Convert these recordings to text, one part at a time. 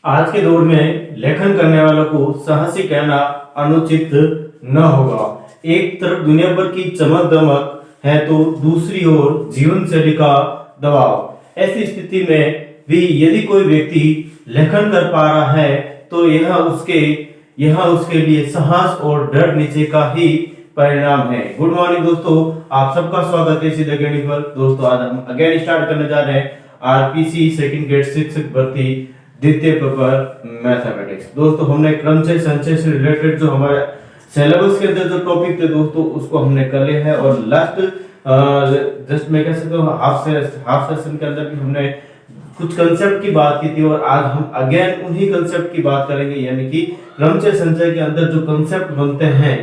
आज के दौर में लेखन करने वालों को साहसी कहना अनुचित न होगा। एक तरफ दुनिया भर की चमक दमक है तो दूसरी ओर जीवन शैली का दबाव। ऐसी स्थिति में भी यदि कोई व्यक्ति लेखन कर पा रहा है तो यह उसके लिए साहस और डर नीचे का ही परिणाम है। गुड मॉर्निंग दोस्तों, आप सबका स्वागत है सीधे गणित पर। दोस्तों आज हम अगेन स्टार्ट करने जा रहे हैं आरपीसी सेकंड ग्रेड शिक्षक भर्ती द्वितीय पेपर मैथमेटिक्स। दोस्तों हमने क्रमचय संचय से रिलेटेड जो हमारे सिलेबस के अंदर जो टॉपिक थे दोस्तों उसको हमने कर लिया है और लास्ट जस्ट मैं कह सकता हूँ हाफ सेशन के अंदर भी हमने कुछ कंसेप्ट की बात की थी और आज हम अगेन उन्हीं कंसेप्ट की बात करेंगे। यानी कि क्रमचय संचय के अंदर जो कंसेप्ट बनते हैं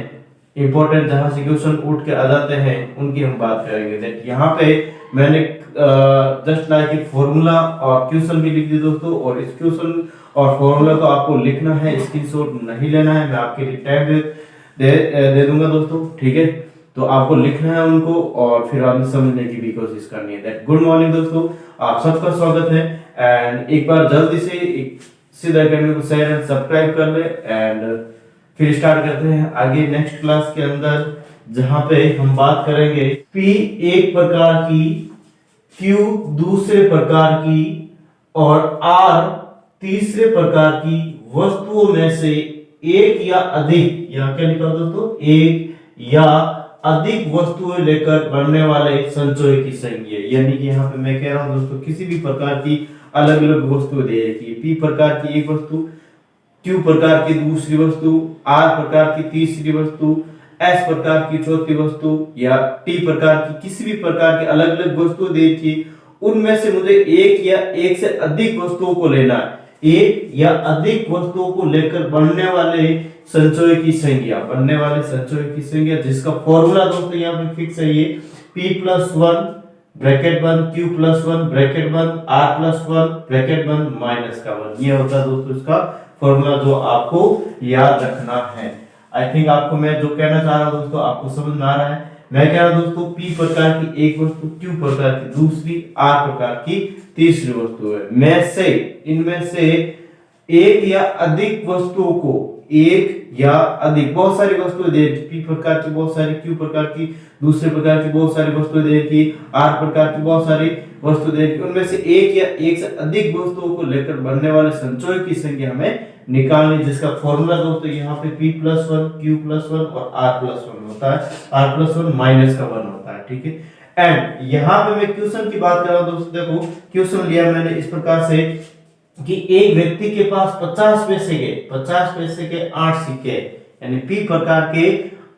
इंपॉर्टेंट, जहां से क्वेश्चन उठ के आ जाते हैं, उनकी हम बात करेंगे। दैट यहाँ पे मैंने जस्ट लाइक एक फॉर्मूला और क्वेश्चन भी लिख दी दोस्तों, और इस क्वेश्चन और फॉर्मूला को आपको लिखना है, स्क्रीनशॉट नहीं लेना है। मैं आपके लिए टाइम दे दूंगा दोस्तों, ठीक है। तो आपको लिखना है उनको और फिर आपने समझने की भी कोशिश करनी है। दैट गुड मॉर्निंग दोस्तों, आप सबका स्वागत है। एंड एक बार जल्दी से सीधा अकेडमी को शेयर एंड सब्सक्राइब कर ले एंड फिर स्टार्ट करते हैं आगे नेक्स्ट क्लास के अंदर, जहां पे हम बात करेंगे P एक प्रकार की, Q दूसरे प्रकार की और R तीसरे प्रकार की वस्तुओं में से एक या अधिक, यहाँ क्या लिखा दोस्तों, एक या अधिक वस्तुएं लेकर बनने वाले संचय की संख्या। यानी कि यहाँ पे मैं कह रहा हूं दोस्तों किसी भी प्रकार की अलग अलग वस्तुएं दे रखी है। P प्रकार की एक वस्तु, Q प्रकार की दूसरी वस्तु, R प्रकार की तीसरी वस्तु, S प्रकार की चौथी वस्तु या T प्रकार की किसी भी प्रकार की अलग अलग वस्तु दी थी, उनमें से मुझे एक या एक से अधिक वस्तुओं को लेना है। एक या अधिक वस्तुओं को लेकर बनने वाले संचय की संख्या, जिसका फॉर्मूला दोस्तों यहाँ पे फिक्स है, ये P+1 bracket 1, Q+1 bracket 1, R+1 bracket 1 minus का 1। ये होता है दोस्तों इसका फॉर्मूला जो आपको याद रखना है। आई थिंक आपको मैं जो कहना चाह रहा हूं दोस्तों आपको समझ में आ रहा है। मैं कह रहा हूं दोस्तों P प्रकार की एक वस्तु, Q प्रकार की दूसरी, R प्रकार की तीसरी वस्तु है। इनमें से एक या अधिक वस्तुओं को, एक या अधिक, बहुत सारी वस्तुएं दे रखी, P प्रकार की बहुत सारी, Q प्रकार की दूसरे प्रकार की बहुत सारी वस्तुएं दे रखी, R प्रकार की बहुत सारी वस्तु दे रखी, उनमें से एक या एक से अधिक वस्तुओं को लेकर बनने वाले संचय की संख्या हमें निकालनी, जिसका फॉर्मूला दोस्तों यहाँ पे P+1 Q+1 और R+1 होता है। R+1 माइनस का 1 होता है, ठीक है। एंड यहाँ पे मैं क्वेश्चन की बात कर रहा हूँ दोस्तों, देखो क्वेश्चन लिया मैंने इस प्रकार से कि एक व्यक्ति के पास 50 पैसे के 8 सिक्के, यानी P प्रकार के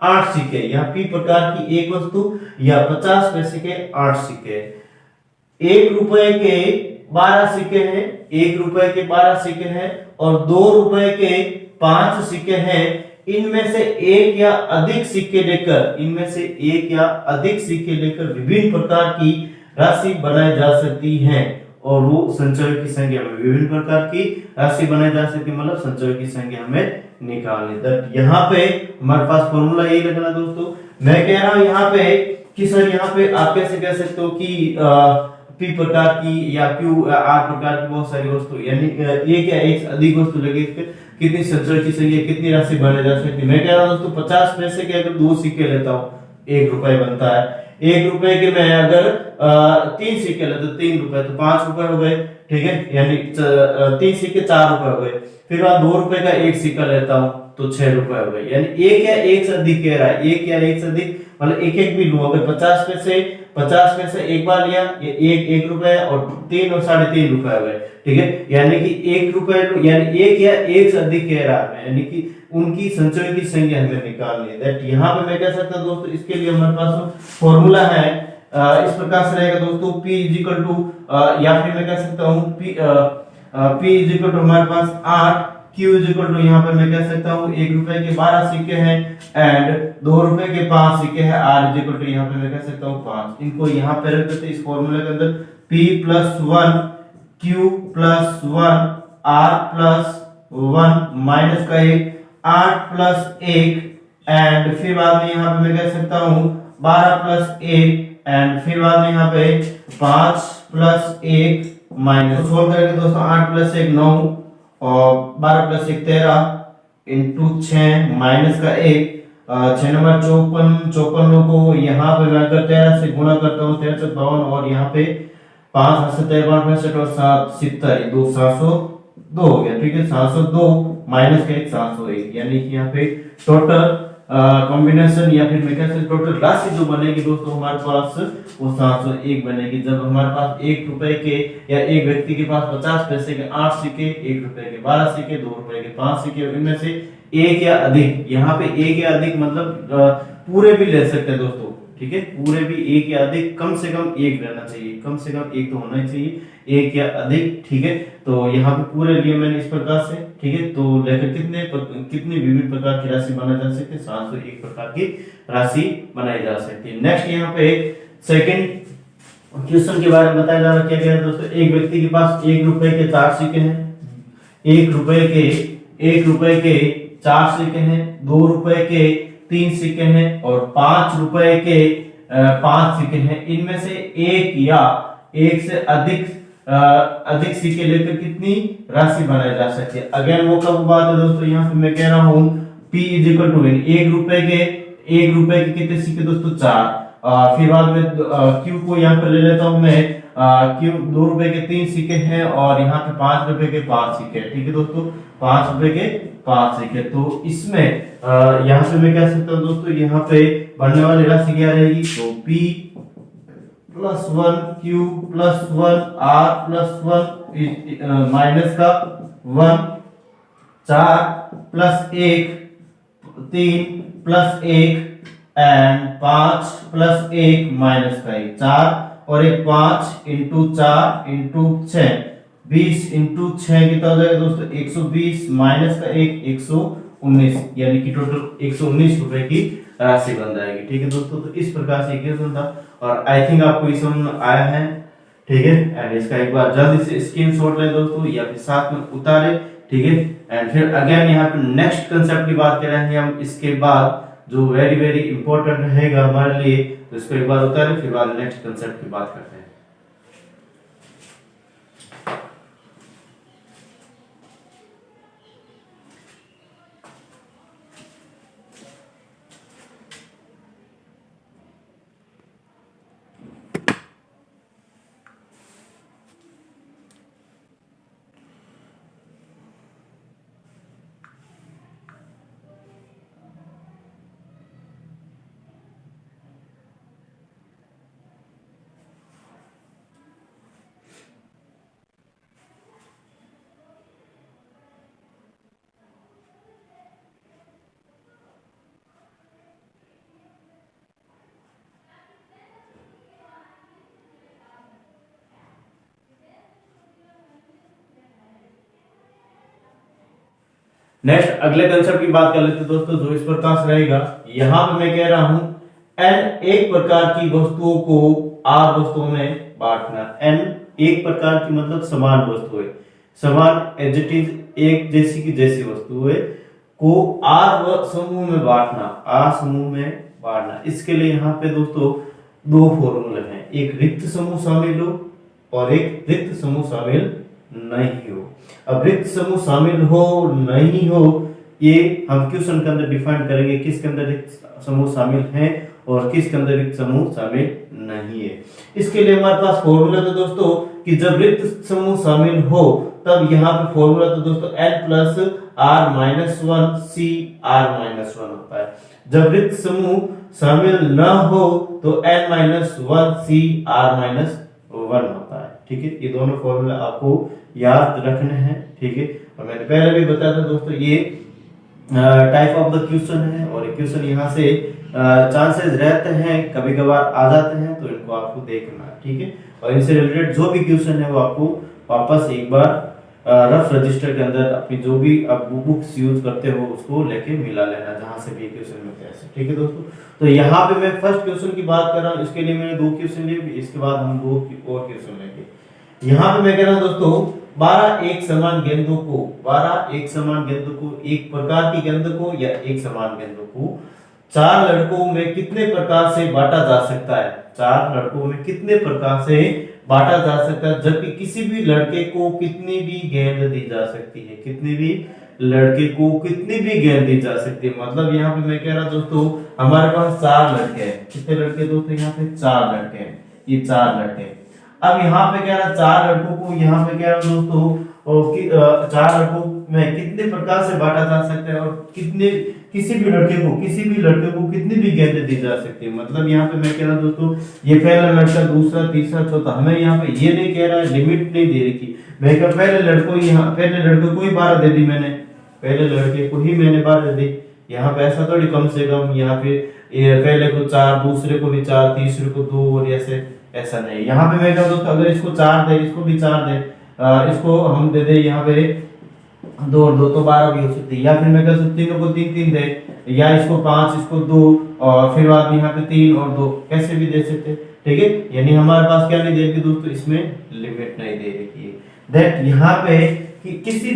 8 सिक्के, यहाँ P प्रकार की एक वस्तु या 50 पैसे के 8 सिक्के, 1 रुपए के 12 सिक्के हैं, 1 रुपए के 12 सिक्के हैं और 2 रुपए के 5 सिक्के हैं। इनमें से एक या अधिक सिक्के लेकर विभिन्न प्रकार की राशि बनाई जा सकती है, और वो संचय की संख्या में विभिन्न प्रकार की राशि बनाई जा सकती है, मतलब संचय की संख्या हमें निकालनी। यहाँ पे हमारे पास फॉर्मूला यही लगना दोस्तों। मैं कह रहा हूं यहाँ पे कि सर यहाँ पे आप कैसे कह सकते हो कि P प्रकार की या Q R प्रकार की बहुत सारी वस्तु, यानी एक या एक अधिक वस्तु लगे, कितनी संचय की संख्या, कितनी राशि बनाई जा सकती है। मैं कह रहा हूं दोस्तों 50 पैसे के अगर 2 सिक्के लेता हूँ 1 रुपए बनता है, 1 रुपए के मैं अगर 3 सिक्के लेता हूं 3 रुपए तो 5 रुपए हो गए, ठीक है, यानी 3 सिक्के 4 रुपए हो गए। फिर बाद 2 रुपए का एक सिक्का लेता हूं तो 6 रुपए हो गए, यानी एक या एक से अधिक कह रहा है, एक या एक से अधिक मतलब एक एक भी लूं, अगर 50 पैसे एक बार लिया, ये 1 रुपए और 3 और 3.5 रुपए हो गए, ठीक है, यानी कि 1 रुपए, यानी एक या एक से अधिक कह रहा है, यानी कि उनकी संचय की संख्या हमें निकालनी है। दैट यहाँ पे मैं कह सकता हूं दोस्तों, इसके लिए हमारे पास फॉर्मूला है, इस प्रकार से रहेगा दोस्तों, P इक्वल टू, या फिर मैं कह सकता हूं P इक्वल टू हमारे पास 8, Q इक्वल टू यहाँ पे मैं कह सकता हूँ 1 रुपए के 12 सिक्के हैं एंड 2 रुपए के 5 सिक्के हैं, R इक्वल टू यहाँ पे मैं कह सकता हूँ 5। इनको यहाँ पे रख देते इस फॉर्मूले के अंदर, P+1 Q+1 R+1 माइनस का 1, 8+1 एंड फिर बाद में यहाँ पे मैं कह सकता हूँ 12+1 एंड फिर बाद में यहाँ पे 5+1 माइनस, सोल्व करेंगे दोस्तों 8+1 9 और 12 प्लस 1 13 इंटू 6 माइनस का 1, 6 नंबर 54, 54 को यहाँ पे मैं अगर 13 से गुणा करता हूँ 13 से 52, और यहाँ पे 5 हाथ से 13 65 और 7 70, ये 2 702 हो गया। ठीक है, 702 माइनस का 1 701, यानी कि यहाँ पे टोटल कॉम्बिनेशन या फिर मैं कह सकता टोटल राशि जो बनेगी दोस्तों हमारे पास वो 701 बनेगी। जब हमारे पास 1 रुपए के या एक व्यक्ति के पास 50 पैसे के 8 सिक्के, 1 रुपए के 12 सिक्के, 2 रुपए के 5 सिक्के, इनमें से एक या अधिक, यहाँ पे एक या अधिक मतलब पूरे भी ले सकते हैं दोस्तों। ठीक है, पूरे भी एक या अधिक, कम से कम एक रहना चाहिए, कम से कम एक तो होना ही चाहिए, एक या अधिक। ठीक है, तो यहाँ पे पूरे लिए मैंने इस प्रकार से, ठीक है, तो लेकर कितने विविध प्रकार की राशि बनाई जा सकती है, 701 प्रकार की राशि बनाई जा सकती है। नेक्स्ट यहाँ पे सेकंड क्वेश्चन के बारे में बताया जा रहा है। क्या क्या है दोस्तों, एक व्यक्ति के पास 1 रुपए के 4 सिक्के हैं, 1 रुपए के 4 सिक्के हैं, 2 रुपए के 3 सिक्के हैं और 5 रुपए के 5 सिक्के हैं। इनमें से एक या एक से अधिक सिक्के लेकर कितनी राशि बनाई जा सकती है। अगेन वो कब बात है दोस्तों, यहाँ पे मैं कह रहा हूँ P is equal to N, 1 रुपए के कितने सिक्के दोस्तों, 4। फिर बाद में Q को यहाँ पे ले लेता हूँ मैं, Q 2 रुपए के 3 सिक्के हैं और यहाँ पे 5 रुपए के 5 सिक्के। ठीक है दोस्तों, 5 रुपए के 5 सिक्के। तो इसमें यहाँ पे मैं कह सकता हूँ दोस्तों, यहाँ पे बनने वाली राशि क्या रहेगी, तो P plus 1 Q plus 1 R plus 1 minus का 1, 4 plus 1 3 plus 1 and 5 plus 1 minus का 1, 4 और 1 5 इंटू 4 इंटू 6, 20 इंटू 6 कितना हो जाएगा दोस्तों, 120 माइनस का 1 119, यानी कि टोटल 119 रुपए की राशि बन जाएगी। ठीक है दोस्तों, तो इस प्रकार से इक्वेशन था और आई थिंक आपको ये समझ में आया है। ठीक है, एंड इसका एक बार जल्दी से स्क्रीनशॉट लें दोस्तों या फिर साथ में उतारे। ठीक है, एंड फिर अगेन यहाँ पे नेक्स्ट कंसेप्ट की बात करेंगे हम, इसके बाद जो वेरी वेरी इंपॉर्टेंट रहेगा हमारे लिए, तो इसको एक बार उतारे फिर बाद नेक्स्ट कंसेप्ट की बात करते हैं। नेक्स्ट अगले कंसेप्ट की बात कर लेते हैं दोस्तों, जो इस प्रकार से रहेगा। यहां पे मैं कह रहा हूं n एक प्रकार की वस्तुओं को r वस्तुओं में बांटना। n एक प्रकार की मतलब समान वस्तुएं, समान एज इट इज एक जैसी की जैसी वस्तुएं को r समूह में बांटना, r समूह में बांटना। इसके लिए यहाँ पे दोस्तों दो फॉर्मूले हैं, एक रिक्त समूह शामिल हो और एक रिक्त समूह शामिल नहीं हो। अब रिक्त समूह शामिल हो नहीं हो ये हम क्वेश्चन के अंदर डिफाइन करेंगे, किसके अंदर रिक्त समूह शामिल है और किसके अंदर रिक्त समूह शामिल नहीं है। इसके लिए हमारे पास फॉर्मूला तो दोस्तों कि जब रिक्त समूह शामिल हो तब यहाँ पे फॉर्मूला तो दोस्तों n plus r minus 1 c r minus 1 होता है। जब रिक्त समूह शामिल न हो तो n minus 1 c r minus 1 होता है। ठीक है, ये दोनों फॉर्मूला आपको याद रखने हैं। ठीक है, और मैंने पहले भी बताया था दोस्तों ये टाइप ऑफ द क्वेश्चन है और क्वेश्चन यहाँ से चांसेस रहते हैं कभी कभार आ जाते हैं, तो इनको आपको देखना है। ठीक है, और इनसे रिलेटेड जो भी क्वेश्चन है वो आपको वापस एक बार रफ रजिस्टर के अंदर अपनी जो भी आप बुक्स यूज करते हो उसको लेके मिला लेना, जहां से भी क्वेश्चन मिलते हैं। ठीक है दोस्तों, तो यहाँ पे मैं फर्स्ट क्वेश्चन की बात कर रहा हूँ, इसके लिए मैंने दो क्वेश्चन लिए, इसके बाद हम दो और क्वेश्चन लेंगे। यहाँ पे मैं कह रहा हूँ दोस्तों 12 एक समान गेंदों को एक प्रकार की गेंद को या एक समान गेंदों को 4 लड़कों में कितने प्रकार से बांटा जा सकता है, 4 लड़कों में कितने प्रकार से बांटा जा सकता है, जबकि किसी भी लड़के को कितनी भी गेंद दी जा सकती है, कितनी भी लड़के को कितनी भी गेंद दी जा सकती है। मतलब यहाँ पे मैं कह रहा दोस्तों हमारे पास 4 लड़के हैं। कितने लड़के दोस्तों? यहाँ पे 4 लड़के हैं, ये 4 लड़के हैं। अब यहाँ पे कह रहा 4 लड़कों को, यहाँ पे कह रहा दोस्तों कि 4 लड़कों में कितने प्रकार से बांटा जा सकता है और कितने किसी भी लड़के को कितनी भी गेंदें दी जा सकती है। मतलब यहाँ पे मैं कह रहा दोस्तों ये पहला लड़का, दूसरा, तीसरा, चौथा, हमें यहाँ पे ये नहीं कह रहा है, लिमिट नहीं दे रखी। मैं कह पहले लड़के को ही 12 दे दी मैंने, पहले लड़के को ही मैंने 12 दी। यहाँ पे ऐसा थोड़ी कम से कम, यहाँ पे पहले को 4, दूसरे को भी 4, तीसरे को 2 और ऐसा नहीं। यहाँ पे मैं कहता हूँ अगर इसको 4 दे, इसको भी 4 दे, इसको हम दे दे यहाँ पे 2 और 2 तो 12 भी हो सकती है। या फिर मैं कह सकता हूँ तीनों को 3 दे, या इसको 5, इसको 2 और फिर बाद में यहाँ पे 3 और 2 कैसे भी दे सकते हैं। ठीक है, यानी हमारे पास क्या नहीं दे रखी दोस्तों, इसमें लिमिट नहीं दे रखी है। दैट यहाँ पे कि किसी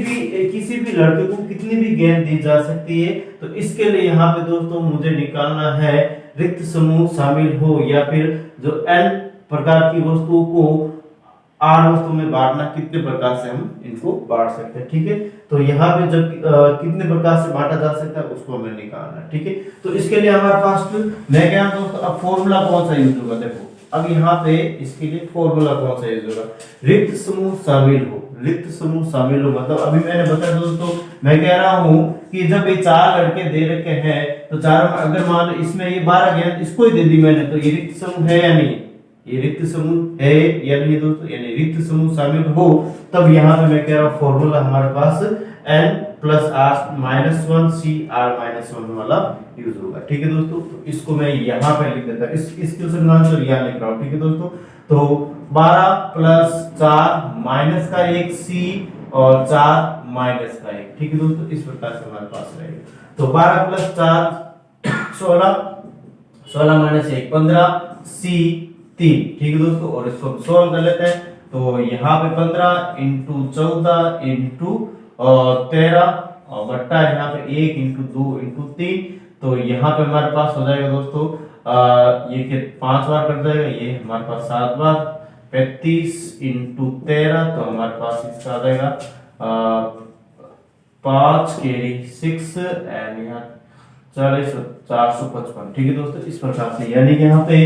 भी लड़के को कितनी भी गेंद दी जा सकती है। तो इसके लिए यहाँ पे दोस्तों मुझे निकालना है रिक्त समूह शामिल हो या फिर जो n प्रकार की वस्तुओं को 8 वस्तुओं में बांटना, कितने प्रकार से हम इनको बांट सकते हैं। ठीक है, तो यहाँ पे जब कितने प्रकार से बांटा जा सकता है उसको हमें निकालना है। ठीक है, तो इसके लिए हमारे पास मैं क्या दोस्तों अब फॉर्मूला कौन सा यूज होगा, देखो अब यहाँ पे इसके लिए फॉर्मूला कौन सा यूज होगा, रिक्त समूह शामिल हो। रिक्त समूह शामिल हो मतलब अभी मैंने बताया दोस्तों, मैं कह रहा हूँ कि जब ये 4 लड़के दे रखे हैं तो 4 अगर मान लो इसमें ये 12 गेंद इसको ही दे दी मैंने, तो ये रिक्त समूह है या नहीं, ये रिक्त समूह है या नहीं दोस्तों, यानी रिक्त समूह शामिल हो। तब यहाँ पे मैं कह रहा हूँ फॉर्मूला हमारे पास n plus r minus 1 c r minus 1 वाला यूज होगा। ठीक है दोस्तों, तो इसको मैं यहाँ पे लिख देता हूँ, इस क्वेश्चन का आंसर यहाँ लिख रहा हूँ। ठीक है दोस्तों, तो 12 प्लस 4 माइनस का 1 c और 4 माइनस का 1। ठीक है दोस्तों, इस प्रकार से हमारे पास रहेगा। तो 12 प्लस 4 16 माइनस 1 15 c 3। ठीक है दोस्तों, और इसको सॉल्व कर लेते हैं। तो यहाँ पे 15 इंटू 14 इंटू 13 और बट्टा यहाँ पे 1 इंटू 2 इंटू 3। तो यहाँ पे हमारे पास हो जाएगा दोस्तों ये 5 बार कट जाएगा, ये हमारे पास 7 बार 35 इंटू 13, तो हमारे पास इसका आ जाएगा 5 कैरी 6 एंड यहाँ 455। ठीक है दोस्तों, इस प्रकार से यानी कि यहाँ पे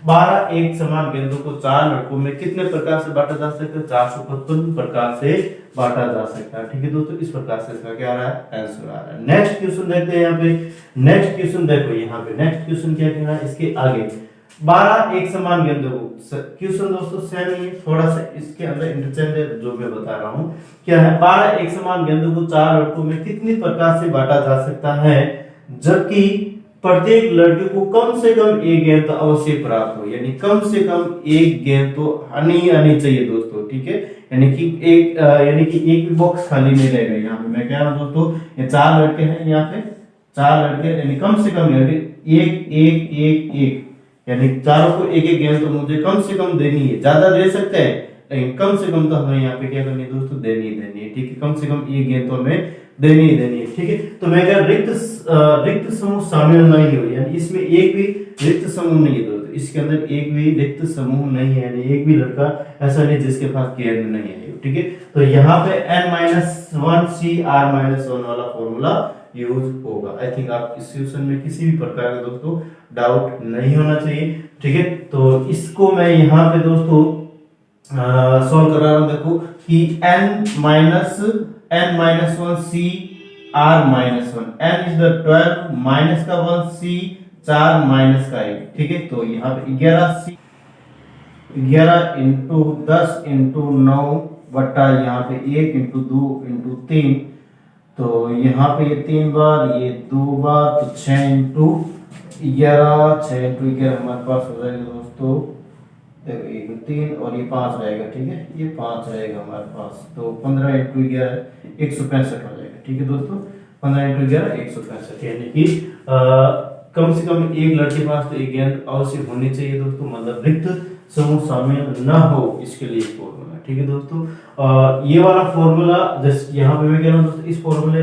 12 एक समान गेंदों को 4 लड़कों में कितने प्रकार से बांटा जा सकता है, 455 प्रकार से बांटा जा सकता है। ठीक है दोस्तों, इस प्रकार से इसका क्या आ रहा है, आंसर आ रहा है। नेक्स्ट क्वेश्चन देखते हैं। यहाँ पे नेक्स्ट क्वेश्चन देखो, यहाँ पे नेक्स्ट क्वेश्चन क्या कह रहा है, इसके आगे 12 एक समान गेंदों को, क्वेश्चन दोस्तों सेम ही है, थोड़ा सा इसके अंदर इंटरचेंज है जो मैं बता रहा हूँ। क्या है, 12 एक समान गेंदों को 4 लड़कों में कितनी प्रकार से बांटा जा सकता है, जबकि प्रत्येक लड़के को कम से कम एक गेंद तो अवश्य प्राप्त हो, यानी कम से कम एक गेंद तो आनी चाहिए दोस्तों। ठीक है, यानी कि एक भी बॉक्स खाली नहीं रहेगा। यहाँ पे मैं कह रहा हूँ दोस्तों ये 4 लड़के हैं, यहाँ पे 4 लड़के यानी कम से कम एक एक एक एक यानी चारों को एक एक गेंद तो मुझे कम से कम देनी है। ज्यादा दे सकते हैं लेकिन कम से कम तो हमें यहाँ पे क्या करनी है दोस्तों, देनी है। ठीक है, कम से कम एक गेंद तो हमें देनी है। ठीक है, तो मैं कह रिक्त समूह शामिल नहीं हो, यानी इसमें एक भी रिक्त समूह नहीं है दोस्तों, इसके अंदर एक भी रिक्त समूह नहीं है, यानी एक भी लड़का ऐसा नहीं जिसके पास गेंद नहीं है। ठीक है, तो यहाँ पे n-1 c r-1 वाला फॉर्मूला यूज होगा। आई थिंक आप इस क्वेश्चन में किसी भी प्रकार का दोस्तों डाउट नहीं होना चाहिए। ठीक है, तो इसको मैं यहाँ पे दोस्तों सॉल्व कर रहा हूँ। देखो कि n-1 c r-1, n is the 12 minus का 1 c 4 माइनस का 1। ठीक है, तो यहाँ पे 11 इंटू 10 इंटू 9 बट्टा यहाँ पे 1 इंटू 2 इंटू 3, तो यहाँ पे ये 3 बार, ये 2 बार, तो 6 इंटू 11 हमारे पास हो जाएगा दोस्तों, देखो 1 3 और ये 5 रहेगा। ठीक है, ये 5 रहेगा हमारे पास, तो 15 इंटू 11 165 हो जाएगा। ठीक है दोस्तों, 15 इंटू 11 165, यानी कि कम से कम एक लड़के के पास तो एक गेंद अवश्य होनी चाहिए दोस्तों, मतलब रिक्त समूह शामिल न हो, इसके लिए फॉर्मूला। ठीक है दोस्तों, ये वाला फॉर्मूला जैसे यहाँ पे मैं कह रहा हूँ दोस्तों, इस फॉर्मूले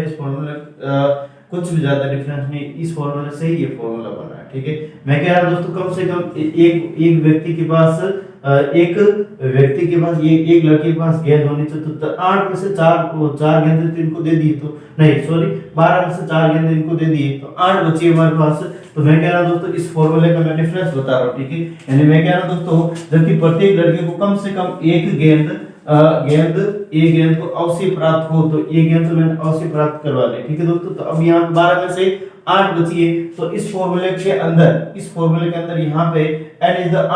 कुछ भी ज्यादा डिफरेंस नहीं, इस फॉर्मूले से ही ये फॉर्मूला बना है। ठीक है, मैं कह रहा हूँ दोस्तों कम से कम एक व्यक्ति के पास एक व्यक्ति के पास ये एक लड़के के पास गेंद होनी चाहिए, तो 8 में से 4 गेंद तो इनको दे दी, तो नहीं सॉरी 12 में से 4 गेंद इनको दे दिए, तो 8 बची हमारे पास। तो मैं कह रहा हूं दोस्तों इस फॉर्मूले का मैं डिफरेंस बता रहा हूं, ठीक है। यानी मैं कह रहा हूं दोस्तों जबकि प्रत्येक लड़के को कम से कम एक गेंद एक गेंद को अवश्य प्राप्त हो, तो ये गेंद तो मैंने अवश्य प्राप्त करवा ली, ठीक है दोस्तों। तो अब यहाँ 12 में से 8 बची है, तो इस फॉर्मूले के अंदर यहाँ पे n is the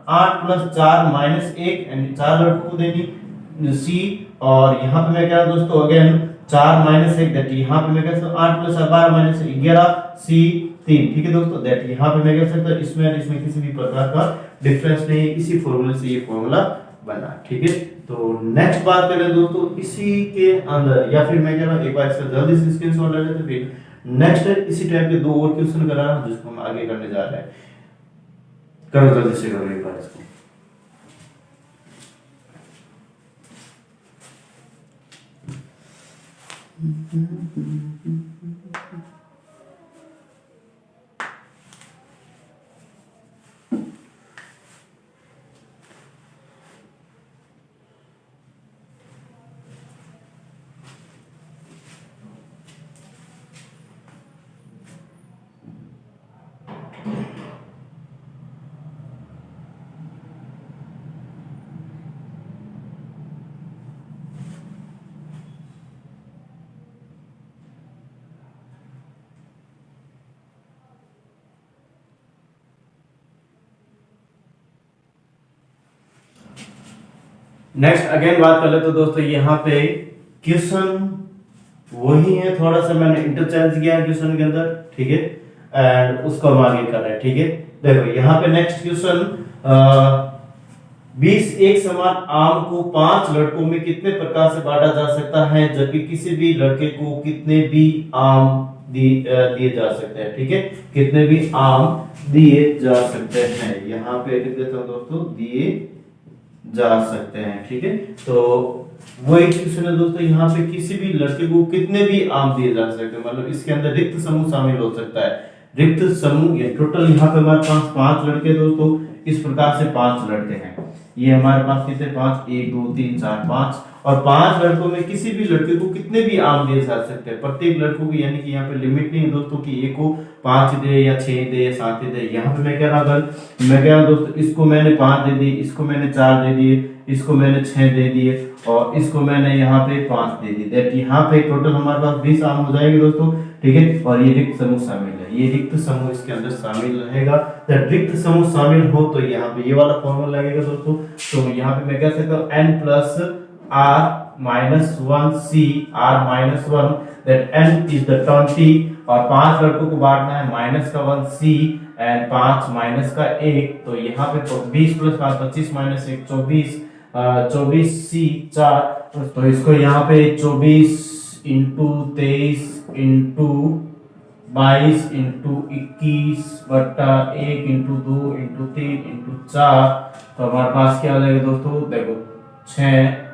8 plus 4 minus 1, यानी 4 लड़कों को देनी सी, और यहाँ पे मैं कह रहा हूँ दोस्तों अगेन 4 माइनस 1 दैट यहाँ पे मैं कह सकता हूँ 8 प्लस 12 माइनस 11 सी 3, ठीक है दोस्तों। दैट यहाँ पे मैं कह सकता हूँ इसमें किसी भी प्रकार का डिफरेंस नहीं है, इसी फॉर्मूले से ये फॉर्मूला बना, ठीक है। तो नेक्स्ट बात करें दोस्तों इसी के अंदर, या फिर मैं कह रहा हूँ एक बार इसका जल्दी से स्क्रीनशॉट ले लेते, फिर नेक्स्ट इसी टाइप के 2 और क्वेश्चन करा रहा हूं जिसको हम आगे करने जा रहे हैं। करो जल्दी से करो एक बार इसको। नेक्स्ट अगेन बात कर ले तो दोस्तों यहाँ पे क्वेश्चन वही है, थोड़ा सा मैंने इंटरचेंज किया है क्वेश्चन के अंदर, ठीक है, एंड उसको हम आगे कर रहे हैं, ठीक है। देखो यहाँ पे नेक्स्ट क्वेश्चन 20 एक समान आम को 5 लड़कों में कितने प्रकार से बांटा जा सकता है, जबकि किसी भी लड़के को कितने भी आम दिए जा सकते हैं, ठीक है, कितने भी आम दिए जा सकते हैं। यहाँ पे लिख देता हूँ दोस्तों दिए जा सकते हैं, ठीक है। तो वही क्वेश्चन है दोस्तों, यहाँ पे किसी भी लड़के को कितने भी आम दिए जा सकते हैं, मतलब इसके अंदर रिक्त समूह शामिल हो सकता है। रिक्त समूह ये टोटल यहाँ पे हमारे पास 5 लड़के दोस्तों, इस प्रकार से 5 लड़के हैं, ये हमारे पास कितने 5 1 2 3 4 5, और 5 लड़कों में किसी भी लड़के को कितने भी आम दिए जा सकते हैं, प्रत्येक लड़कों को, यानी कि यहाँ पे लिमिट नहीं है दोस्तों कि एक को 5 दे या 6 दे या 7 दे। यहाँ पे मैं कह रहा हूँ दोस्तों इसको मैंने 5 दे दिए, इसको मैंने 4 दे दिए, इसको मैंने 6 दे दिए, और इसको मैंने यहाँ पे 5 दे दिए। दैट यहाँ पे टोटल हमारे पास 20 आम हो जाएंगे दोस्तों, ठीक है। और ये रिक्त समूह शामिल है, ये रिक्त समूह इसके अंदर शामिल रहेगा। जब रिक्त समूह शामिल हो तो यहाँ पे ये वाला फॉर्मूला लगेगा दोस्तों। तो यहाँ पे मैं कह सकता हूँ n plus r minus 1 c r minus 1, that n is the 20, और 5 लड़कों को बांटना है माइनस का 1 c एंड 5 माइनस का 1, तो यहाँ पे 20 प्लस 5 25 माइनस 1 24 c 4, तो इसको यहाँ पे 24 इंटू 23 इंटू 22 इंटू 21 बटा 1 इंटू 2 इंटू 3 इंटू 4, तो हमारे पास क्या आ जाएगा दोस्तों, देखो 6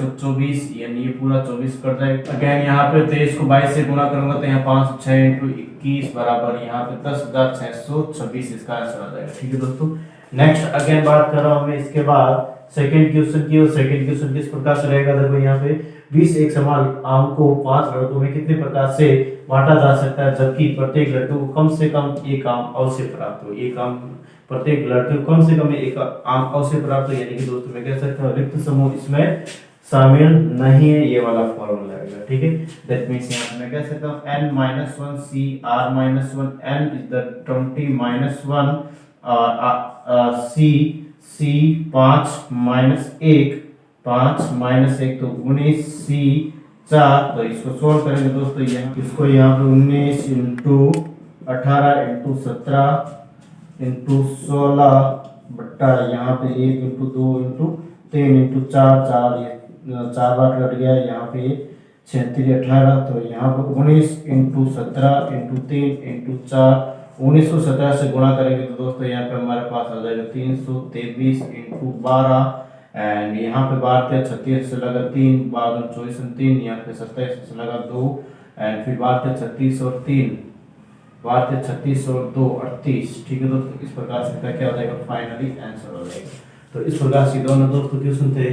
24, यानी ये पूरा 24 कर जाएगा। अगेन यहाँ पे 23 को 22 से गुणा करूंगा तो यहाँ 5 6 इंटू 21 बराबर यहाँ पे 10,626 इसका आंसर आ जाएगा, ठीक है दोस्तों। नेक्स्ट अगेन बात कर रहा हूँ मैं इसके बाद सेकंड क्वेश्चन की, और सेकंड क्वेश्चन किस प्रकार से रहेगा, देखो यहाँ पे 20 एक समान आम को 5 लड़कों में कितने प्रकार से बांटा जा सकता है, जबकि प्रत्येक लड़के को कम से कम एक आम अवश्य प्राप्त हो, एक आम प्रत्येक लड़के को कम से कम एक आम अवश्य प्राप्त हो, यानी कि दोस्तों मैं कह सकता हूँ रिक्त समूह इसमें शामिल नहीं है, ये वाला फॉर्मूला लगेगा, ठीक है। दैट मींस यहाँ पे मैं कह सकता हूँ n minus 1 c r minus 1 n is the 20 minus 1 c 5 minus 1 5 minus 1 तो 19 c 4, तो इसको सोल्व करेंगे दोस्तों, इसको यहाँ पे 19 इंटू 18 इंटू 17 इंटू 16 बट्टा यहाँ पे 1 इंटू 2 इंटू 3 इंटू 4 ये 4 बार कट गया, यहाँ पे 36 18, तो यहाँ पे 19 इंटू 17 इंटू 3 इंटू 4 1917 से गुणा करेंगे तो दोस्तों यहाँ पे हमारे पास आ जाएगा 323 इंटू 12, एंड यहाँ पे 12 36 से लगा 3 12 24 3, यहाँ पे 27 से लगा 2, एंड फिर 12 36 और 3 12 36 और 2 38, ठीक है दोस्तों। इस प्रकार से क्या हो जाएगा, फाइनली आंसर हो जाएगा। तो इस प्रकार से दोनों दोस्तों क्वेश्चन थे।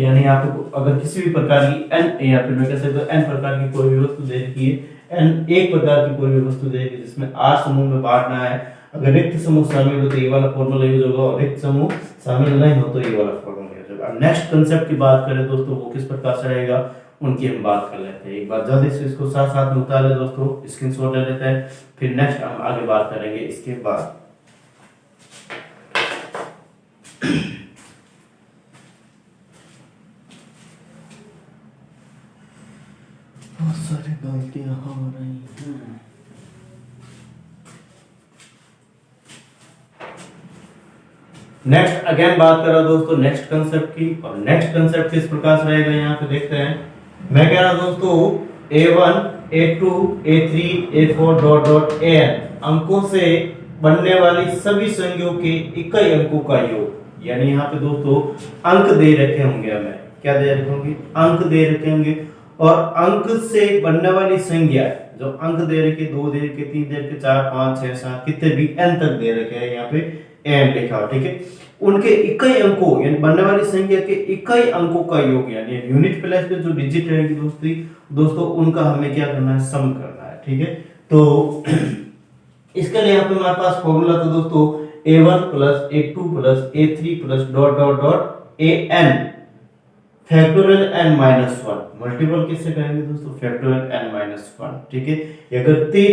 यानी आपको अगर किसी भी प्रकार की n या फिर मैं कह सकता हूं n प्रकार की कोई भी वस्तु दे रखी है, n एक प्रकार की कोई भी वस्तु दे रखी है जिसमें 8 समूह में बांटना है, अगर रिक्त समूह शामिल हो तो ये वाला फॉर्मूला यूज होगा और रिक्त समूह शामिल नहीं हो तो ये वाला फॉर्मूला यूज होगा। अब नेक्स्ट कांसेप्ट की बात करें दोस्तों, वो किस प्रकार से रहेगा उनकी हम बात कर लेते हैं। एक बार जल्दी से इसको साथ साथ में उतार ले दोस्तों, स्क्रीनशॉट ले लेते हैं, फिर नेक्स्ट हम आगे बात करेंगे इसके बाद। बहुत सारी गलतियां हो रही हैं। नेक्स्ट अगेन बात कर रहा हूं दोस्तों नेक्स्ट कंसेप्ट की, और नेक्स्ट कंसेप्ट किस प्रकार से रहेगा यहाँ पे देखते हैं। मैं कह रहा हूं दोस्तों a1 a2 a3 a4 dot dot an अंकों से बनने वाली सभी संख्याओं के इकाई अंकों का योग। यानी यहाँ पे दोस्तों अंक दे रखे होंगे, हमें क्या दे रखे होंगे, अंक दे रखे होंगे, और अंक से बनने वाली संख्या जो अंक दे रखे 2 दे रखे 3 दे रखे 4 5 6 7 कितने भी n तक दे रखे हैं, यहाँ पे n लिखा हो, ठीक है। उनके इकाई अंकों यानी बनने वाली संख्या के इकाई अंकों का योग यानी यूनिट प्लेस पे जो डिजिट रहेगी दोस्तों उनका हमें क्या करना है, सम करना है, ठीक है। तो इसके लिए यहाँ पे हमारे पास फॉर्मूला तो दोस्तों a1 plus a2 plus a3 plus dot dot dot an factorial n minus 1 multiple किससे करेंगे दोस्तों, फैक्टोरियल n माइनस 1, ठीक है। अगर 3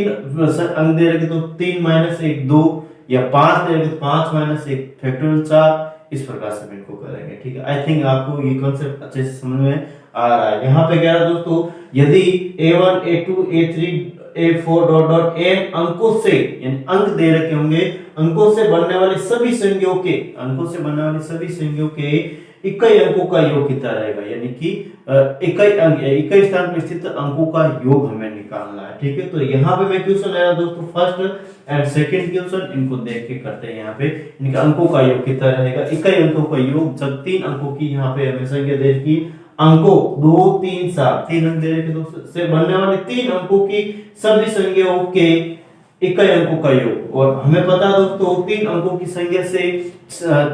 अंक दे रखे तो 3 माइनस 1 2, या 5 दे रखे तो 5 माइनस 1 फैक्टोरियल 4, इस प्रकार से हम इनको करेंगे, ठीक है। आई थिंक आपको ये कॉन्सेप्ट अच्छे से समझ में आ रहा है। यहाँ पे क्या है दोस्तों, यदि a1 a2 a3 a4 dot dot n अंकों से यानी अंक दे रखे होंगे, अंकों से बनने वाली सभी संख्याओं के अंकों से बनने वाली सभी संख्याओं के इकाई अंकों का योग कितना रहेगा, यानी कि इकाई अंक इकाई स्थान पर स्थित अंकों का योग हमें निकालना है, ठीक है। तो यहाँ पे मैं क्वेश्चन ले रहा दोस्तों फर्स्ट एंड सेकंड क्वेश्चन, इनको देख के करते हैं। यहाँ पे इनके अंकों का योग कितना रहेगा, इकाई अंकों का योग जब 3 अंकों की यहाँ पे हमें संख्या दे रखी अंकों 2 3 7 3 अंक दे रखे दोस्तों से बनने वाले 3 अंकों की सभी संख्याओं के इकाई अंकों का योग, और हमें पता है दोस्तों 3 अंकों की संख्या से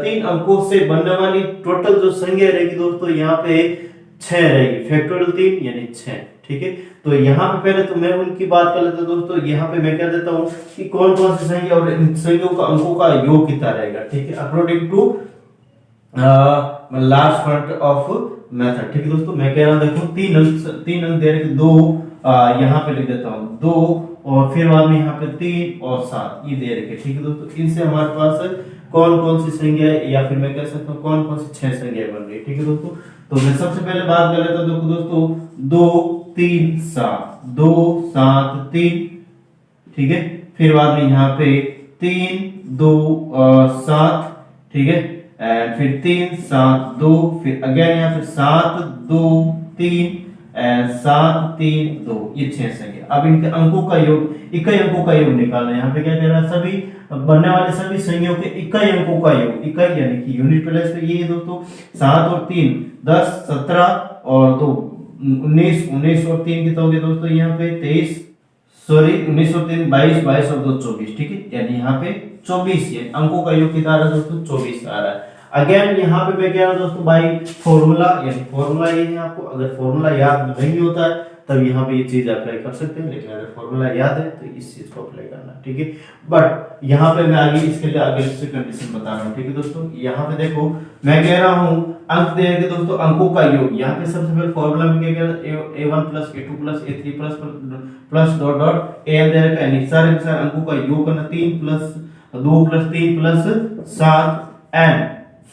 3 अंकों से बनने वाली टोटल जो संख्या रहेगी दोस्तों यहाँ पे 6 रहेगी, फैक्टोरियल 3 यानी 6, ठीक है। तो यहाँ पे पहले तो मैं उनकी बात कर लेता हूं दोस्तों। यहाँ पे मैं क्या देता हूँ कि कौन कौन सी संख्या और इन संख्याओं का अंकों का योग कितना रहेगा, ठीक है, according to large front of method, ठीक है दोस्तों। मैं कह रहा हूँ देखो 3 अंक दे रखे 2, यहाँ पे लिख देता हूँ 2, और फिर बाद में यहाँ पे 3 और 7 ये दे रखे, ठीक है दोस्तों। इनसे हमारे पास कौन कौन सी संख्या या फिर मैं कह सकता हूँ कौन कौन सी 6 संख्याएं बन रही है, ठीक है दोस्तों। तो मैं सबसे पहले बात कर लेता हूँ दोस्तों 2 3 7 2 7 3, ठीक है। फिर बाद में यहाँ पे 3 2 7, ठीक है, एंड फिर 3 7 2, फिर अगेन यहाँ पे 7 2 3 एंड 7 3 2, ये 6 संख्या। अब इनके अंकों का योग इकाई अंकों का योग निकालना है। यहाँ पे क्या कह रहा है, सभी बनने वाले सभी संख्याओं के इकाई अंकों का योग, इकाई यानी कि यूनिट प्लेस पे ये दोस्तों 7 और 3 10 17 और 2 19 19 और 3 कितना हो गया दोस्तों यहाँ पे 23, सॉरी 19 और 3 22 22 और 2 24, ठीक है। यानी यहाँ पे 24 ये अंकों का योग कितना आ रहा है दोस्तों 24 आ रहा है। अगेन यहाँ पे मैं कह रहा हूँ दोस्तों बाई फॉर्मूला, यानी फॉर्मूला ये है, आपको अगर फॉर्मूला याद नहीं होता है तब यहाँ पे ये चीज अप्लाई कर सकते हैं, लेकिन अगर फॉर्मूला याद है तो इस चीज को अप्लाई करना, ठीक है। बट यहाँ पे मैं आगे इसके लिए आगे से कंडीशन बता रहा हूँ, ठीक है दोस्तों। यहाँ पे देखो मैं कह रहा हूँ अंक दे रहे दोस्तों अंकों का योग। यहाँ पे सबसे पहले फॉर्मूला में क्या कह रहा है a1 plus a2 plus a3 plus dot dot an दे रखा है, सारे अंकों का योग करना 3 plus 2 plus 3 plus 7 n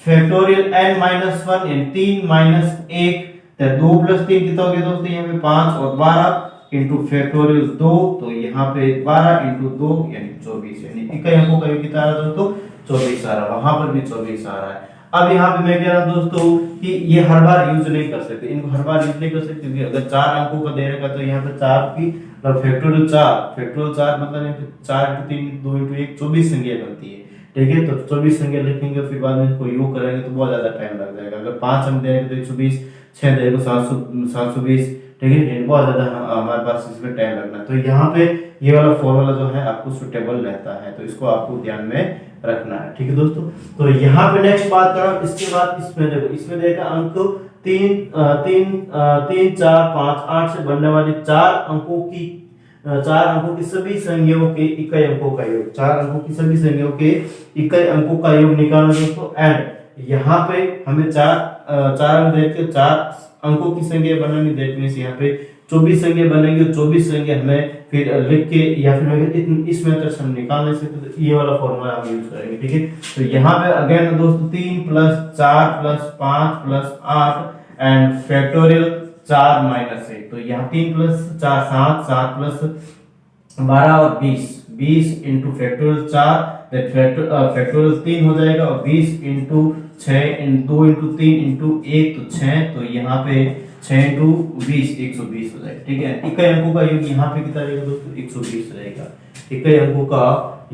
factorial n minus 1 यानी 3 माइनस 1, तो 2 प्लस 3 कितना हो गया दोस्तों यहाँ पे 5 और 12 इंटू फैक्टोरियल 2, तो यहाँ पे 12 इंटू 2 यानी 24, यानी इकाई अंकों का योग कितना आ रहा है दोस्तों 24 आ रहा है, वहां पर भी 24 आ रहा है। अब यहाँ पे मैं कह रहा हूँ दोस्तों कि ये हर बार यूज नहीं कर सकते, इनको हर बार यूज नहीं कर सकते, क्योंकि अगर 4 अंकों का दे रखा तो यहाँ पे 4 की फैक्टोरियल 4 मतलब यहाँ पे 4 इंटू 3 2 इंटू 1 24 संख्या बनती है, ठीक है। तो 24 संख्या लिखेंगे, फिर बाद में इसको योग करेंगे तो बहुत ज्यादा टाइम लग जाएगा। अगर 5 अंक देंगे तो 120, 6 देंगे तो 720, ठीक है, बहुत ज्यादा हमारे पास इसमें टाइम लगना। तो यहाँ पे ये वाला फॉर्मूला जो है आपको सुटेबल रहता है, तो इसको आपको ध्यान में रखना है। ठीक है दोस्तों, तो यहाँ पे नेक्स्ट बात करो। इसके बाद इसमें देखो, इसमें देखा अंक तीन चार पाँच आठ से बनने वाले चार अंकों की सभी संख्याओं के इकाई अंकों का योग, चार अंकों की सभी संख्याओं के इकाई अंकों का योग निकालना दोस्तों। एंड यहाँ पे हमें चार अंक देख के चार अंकों की संख्या बनानी, दैट मींस यहाँ पे 24 संख्या बनेगी और 24 संख्या हमें फिर लिख के या फिर इस मेथड से हम निकालने से, तो ये वाला फॉर्मूला हम यूज करेंगे। ठीक है, तो यहाँ पे अगेन दोस्तों 3 + 4 + 5 + 8 एंड फैक्टोरियल 4 - 1, तो यहाँ 3 + 4 7, 7 + 12 और 20 इंटू फैक्टोरियल 4, फैक्टोरियल 3 हो जाएगा, और 20 इंटू 6 2 इंटू 3 इंटू 1 तो 6, तो यहाँ पे 6 इंटू 20 120 हो जाएगा। ठीक है, इकाई अंकों का योग यहाँ पे कितना रहेगा दोस्तों 120 रहेगा। इकाई अंकों का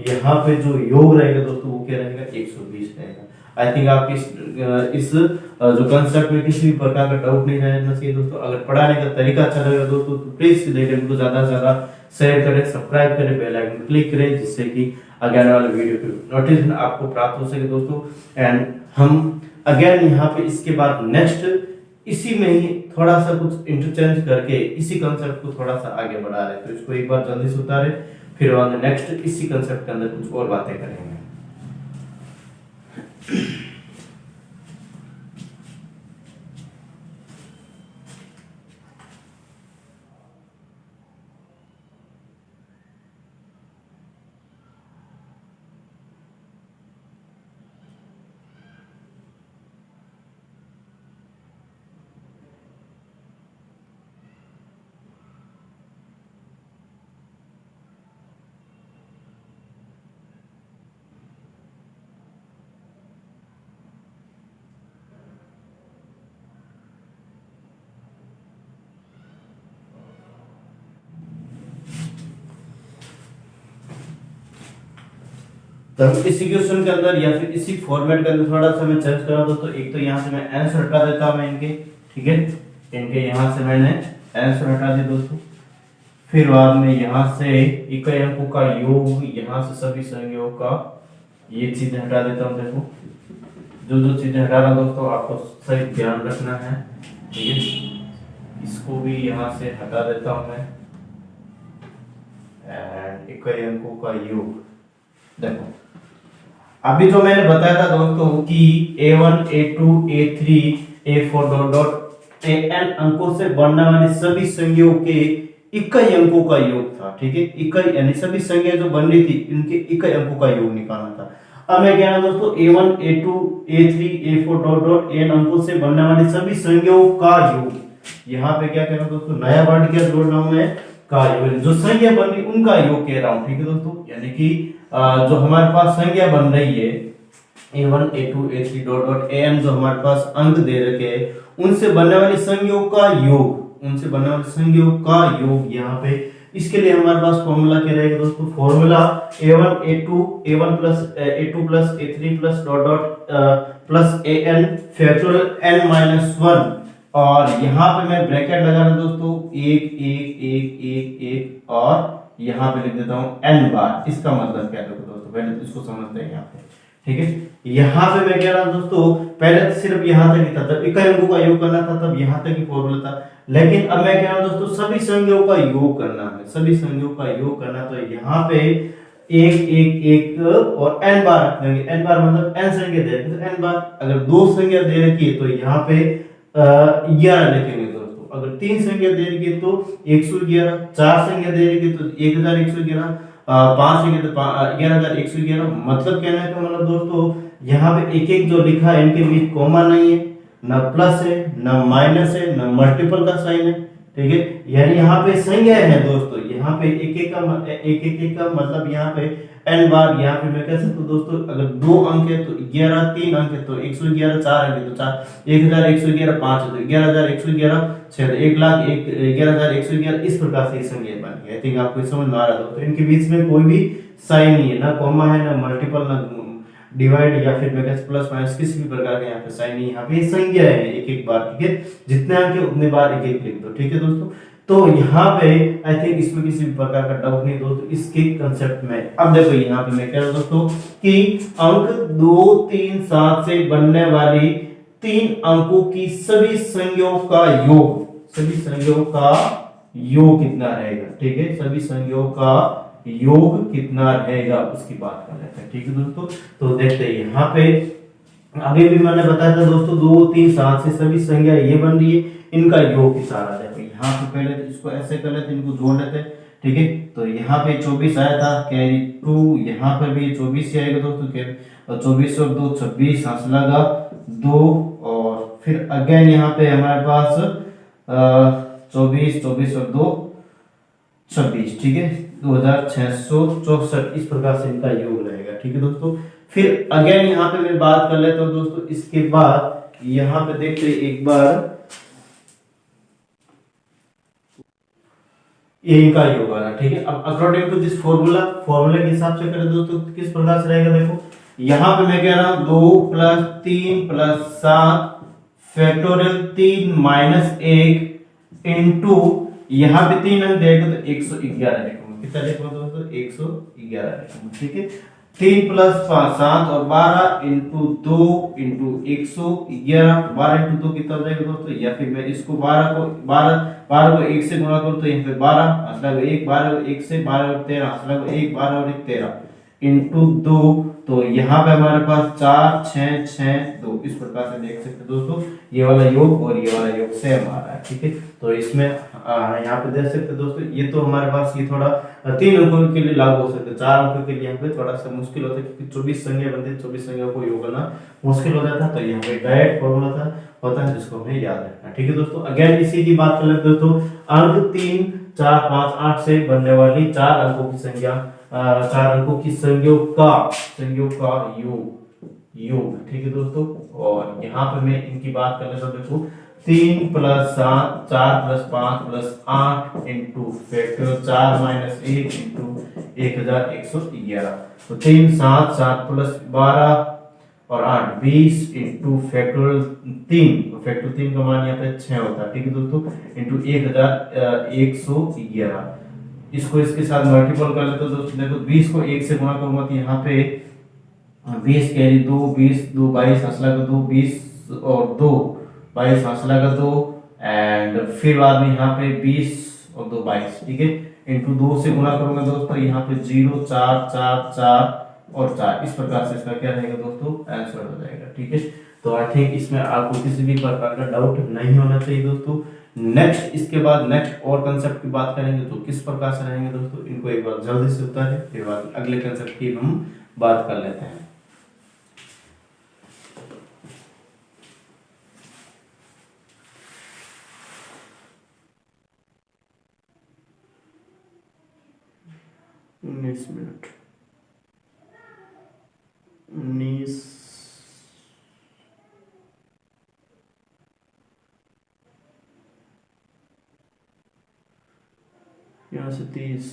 यहाँ पे जो योग रहेगा दोस्तों वो क्या रहेगा 120 रहेगा। आई थिंक आप इस जो कंसेप्ट में किसी भी प्रकार का डाउट नहीं रहना चाहिए दोस्तों। अगर पढ़ाने का तरीका अच्छा लगे दोस्तों तो प्लीज वीडियो ज्यादा से ज्यादा शेयर करें, सब्सक्राइब करें, बेल आइकन क्लिक करें, जिससे कि आगे आने वाले वीडियो की नोटिफिकेशन आपको प्राप्त हो सके दोस्तों। एंड हम अगेन यहाँ पे इसके बाद नेक्स्ट इसी में ही थोड़ा सा कुछ इंटरचेंज करके इसी कंसेप्ट को थोड़ा सा आगे बढ़ा रहे, तो इसको एक बार जल्दी से उतारे, फिर नेक्स्ट इसी कंसेप्ट के अंदर कुछ और बातें करेंगे। तो हम इसी क्वेश्चन के अंदर या फिर इसी फॉर्मेट के अंदर थोड़ा सा मैं चेंज करा दो, तो एक तो यहाँ से मैं आंसर हटा देता हूँ मैं इनके, ठीक है, इनके यहाँ से मैंने आंसर हटा दिया दोस्तों। फिर बाद में यहाँ से इकाई अंकों का योग, यहाँ से सभी संख्याओं का ये चीजें हटा देता हूँ। देखो जो चीजें हटा रहा दोस्तों आपको सही ध्यान रखना है, ठीक है। इसको भी यहाँ से हटा देता हूँ मैं, एंड इकाई अंकों का योग। देखो अभी जो मैंने बताया था दोस्तों कि A1 A2 A3 A4 dot dot AN अंकों से बनने वाली सभी संख्याओं के इकाई अंकों का योग था, ठीक है। इकाई यानी सभी संख्या जो बन रही थी इनके इकाई अंकों का योग निकालना था। अब मैं कह रहा हूं दोस्तों A1 A2 A3 A4 dot dot AN अंकों से बनने वाली सभी संख्याओं का योग। यहाँ पे क्या कह रहा हूं दोस्तों, नया वर्ड क्या जोड़ रहा हूं मैं, का योग, जो संख्या बन रही उनका योग कह रहा हूं, ठीक है दोस्तों। यानी कि जो हमारे पास संख्या बन रही है A1 A2 A3 dot dot AN, जो हमारे पास अंक दे रखे हैं उनसे बनने वाली संख्याओं का योग, उनसे बनने वाली संख्याओं का योग। यहाँ पे इसके लिए हमारे पास फॉर्मूला क्या रहेगा दोस्तों, formula A1 A1 plus A2 plus A3 plus dot dot plus AN factorial n-1, और यहाँ पे मैं ब्रैकेट लगा रहा हूं दोस्तों 1 1 1 1 1 और यहाँ पे लिख देता हूँ n बार। इसका मतलब क्या है दोस्तों, पहले तो इसको समझते हैं यहाँ पे, ठीक है। यहाँ पे मैं कह रहा हूँ दोस्तों, पहले तो सिर्फ यहाँ तक ही था, तब इकाई अंकों का योग करना था, तब यहाँ तक ही फॉर्मूला था। लेकिन अब मैं कह रहा हूँ दोस्तों सभी संख्याओं का योग करना है, सभी संख्याओं का योग करना, तो यहाँ पे 1 1 1 और n बार रख देंगे। n बार मतलब n संख्या दे रखी, तो n बार। अगर दो संख्या दे रखी है तो यहाँ पे 11 लिखेंगे दोस्तों। अगर तीन संख्या दे रखी है तो 111, चार संख्या दे रखी है तो 1111, पांच संख्या तो 11111। मतलब कहना है मतलब दोस्तों यहाँ पे एक एक जो लिखा है इनके बीच कॉमा नहीं है, ना प्लस है, ना माइनस है, ना मल्टीपल का साइन है, ठीक है। यानी यहाँ पे संख्या है दोस्तों, यहाँ पे एक एक का मतलब यहाँ पे n बार। यहाँ पे मैं कह सकता हूँ दोस्तों, अगर दो अंक है तो 11, तीन अंक है तो 111, चार अंक है तो 1111, पांच है तो 11111, 6 तो 1,11,111। इस प्रकार से संख्या बन गई। आई थिंक आपको समझ में आ रहा दोस्तों। इनके बीच में कोई भी साइन नहीं है, ना कॉमा है, ना मल्टीपल, ना डिवाइड या फिर मैं कह प्लस माइनस, किसी भी प्रकार का यहाँ पे साइन नहीं। यहाँ पे संख्या है एक एक बार, ठीक है। जितने अंक है उतने बार एक एक लिख दो, ठीक है दोस्तों। तो यहाँ पे आई थिंक इसमें किसी भी प्रकार का डाउट नहीं दोस्तों इसके कंसेप्ट में। अब देखो यहाँ पे मैं कह रहा हूं दोस्तों कि अंक 2 3 7 से बनने वाली 3 अंकों की सभी संख्याओं का योग, सभी संख्याओं का योग कितना रहेगा, ठीक है, सभी संख्याओं का योग कितना रहेगा उसकी बात कर लेते हैं, ठीक है दोस्तों। तो देखते हैं यहाँ पे अभी भी मैंने बताया था दोस्तों 2 3 7 से सभी संख्या ये बन रही है, इनका योग कितना आ रहा है। यहाँ पे पहले तो इसको ऐसे कर लेते, इनको जोड़ लेते, ठीक है। तो यहाँ पे 24 आया था, कैरी 2, यहाँ पर भी 24 ही आएगा दोस्तों, कैरी 24 और 2 26, हंस लगा 2, और फिर अगेन यहाँ पे हमारे पास 24 24 और 2 26, ठीक है, 2664 इस प्रकार से इनका योग रहेगा, ठीक है दोस्तों। फिर अगेन यहाँ पे मैं बात कर लेता हूँ दोस्तों, इसके बाद यहाँ पे देखते एक बार ये इनका योग आ रहा, ठीक है। अब अकॉर्डिंग टू दिस फॉर्मूला के हिसाब से करें दोस्तों किस प्रकार से रहेगा, देखो यहाँ पे मैं कह रहा हूं 2 + 3 + 7 फैक्टोरियल 3 - 1 इंटू यहाँ पे 3 अंक देगा तो 111 लिखूंगा, कितना लिखूंगा दोस्तों 111 लिखूंगा, ठीक है। 3 + 5 7 और 12 इंटू 2 इंटू 111, 12 इंटू 2 कितना हो जाएगा दोस्तों, या फिर मैं इसको 12 को 1 से गुणा करूं तो यहाँ पे 12 असला 1, 12 को 1 से 12 और 13 असला 1, 12 और 1 13 इंटू 2, तो यहाँ पे हमारे पास 4 6 6 2 इस प्रकार से देख सकते हैं दोस्तों, ये वाला योग और ये वाला योग सेम आ रहा है, ठीक है। तो इसमें यहाँ पे देख सकते हैं दोस्तों, ये तो हमारे पास ये थोड़ा 3 अंकों के लिए लागू हो सकता है, 4 अंकों के लिए यहाँ पे थोड़ा सा मुश्किल होता है क्योंकि 24 संख्या बनती है, 24 संख्या को योग करना मुश्किल हो जाता है। तो यहाँ पे डायरेक्ट फॉर्मूला होता है जिसको हमें याद रखना, ठीक है दोस्तों। अगेन इसी की बात कर लेते हैं दोस्तों, अंक 3 4 5 8 से बनने वाली 4 अंकों की संख्या, 4 अंकों की संख्याओं का योग, ठीक है दोस्तों। और यहाँ पे मैं इनकी बात कर लेता हूँ, देखो 3 + 7 4 + 5 + 8 इंटू फैक्टर 4 - 1 इंटू 1111, तो 3 7 7 + 12 और 8 20 इंटू फैक्टर 3, तो फैक्टर 3 का मान यहाँ पे 6 होता है, ठीक है दोस्तों, इंटू 1111, इसको इसके साथ मल्टीपल कर लेते हैं दोस्तों। देखो 20 को 1 से गुणा करूंगा तो यहाँ पे 20 कैरी 2 20 2 22 हंसला का 2 20 और 2 22 हंसला का 2 एंड फिर बाद में यहाँ पे 20 और 2 22, ठीक है, इंटू 2 से गुणा करूंगा दोस्तों, यहाँ पे 0 4 4 4 और 4 इस प्रकार से इसका क्या रहेगा दोस्तों आंसर हो जाएगा, ठीक है। तो आई थिंक इसमें आपको किसी भी प्रकार का डाउट नहीं होना चाहिए दोस्तों। नेक्स्ट इसके बाद नेक्स्ट और कंसेप्ट की बात करेंगे तो किस प्रकार से रहेंगे दोस्तों, इनको एक बार जल्दी से उतारें, फिर बाद अगले कंसेप्ट की हम बात कर लेते हैं। मिनट 19 यहाँ से 30।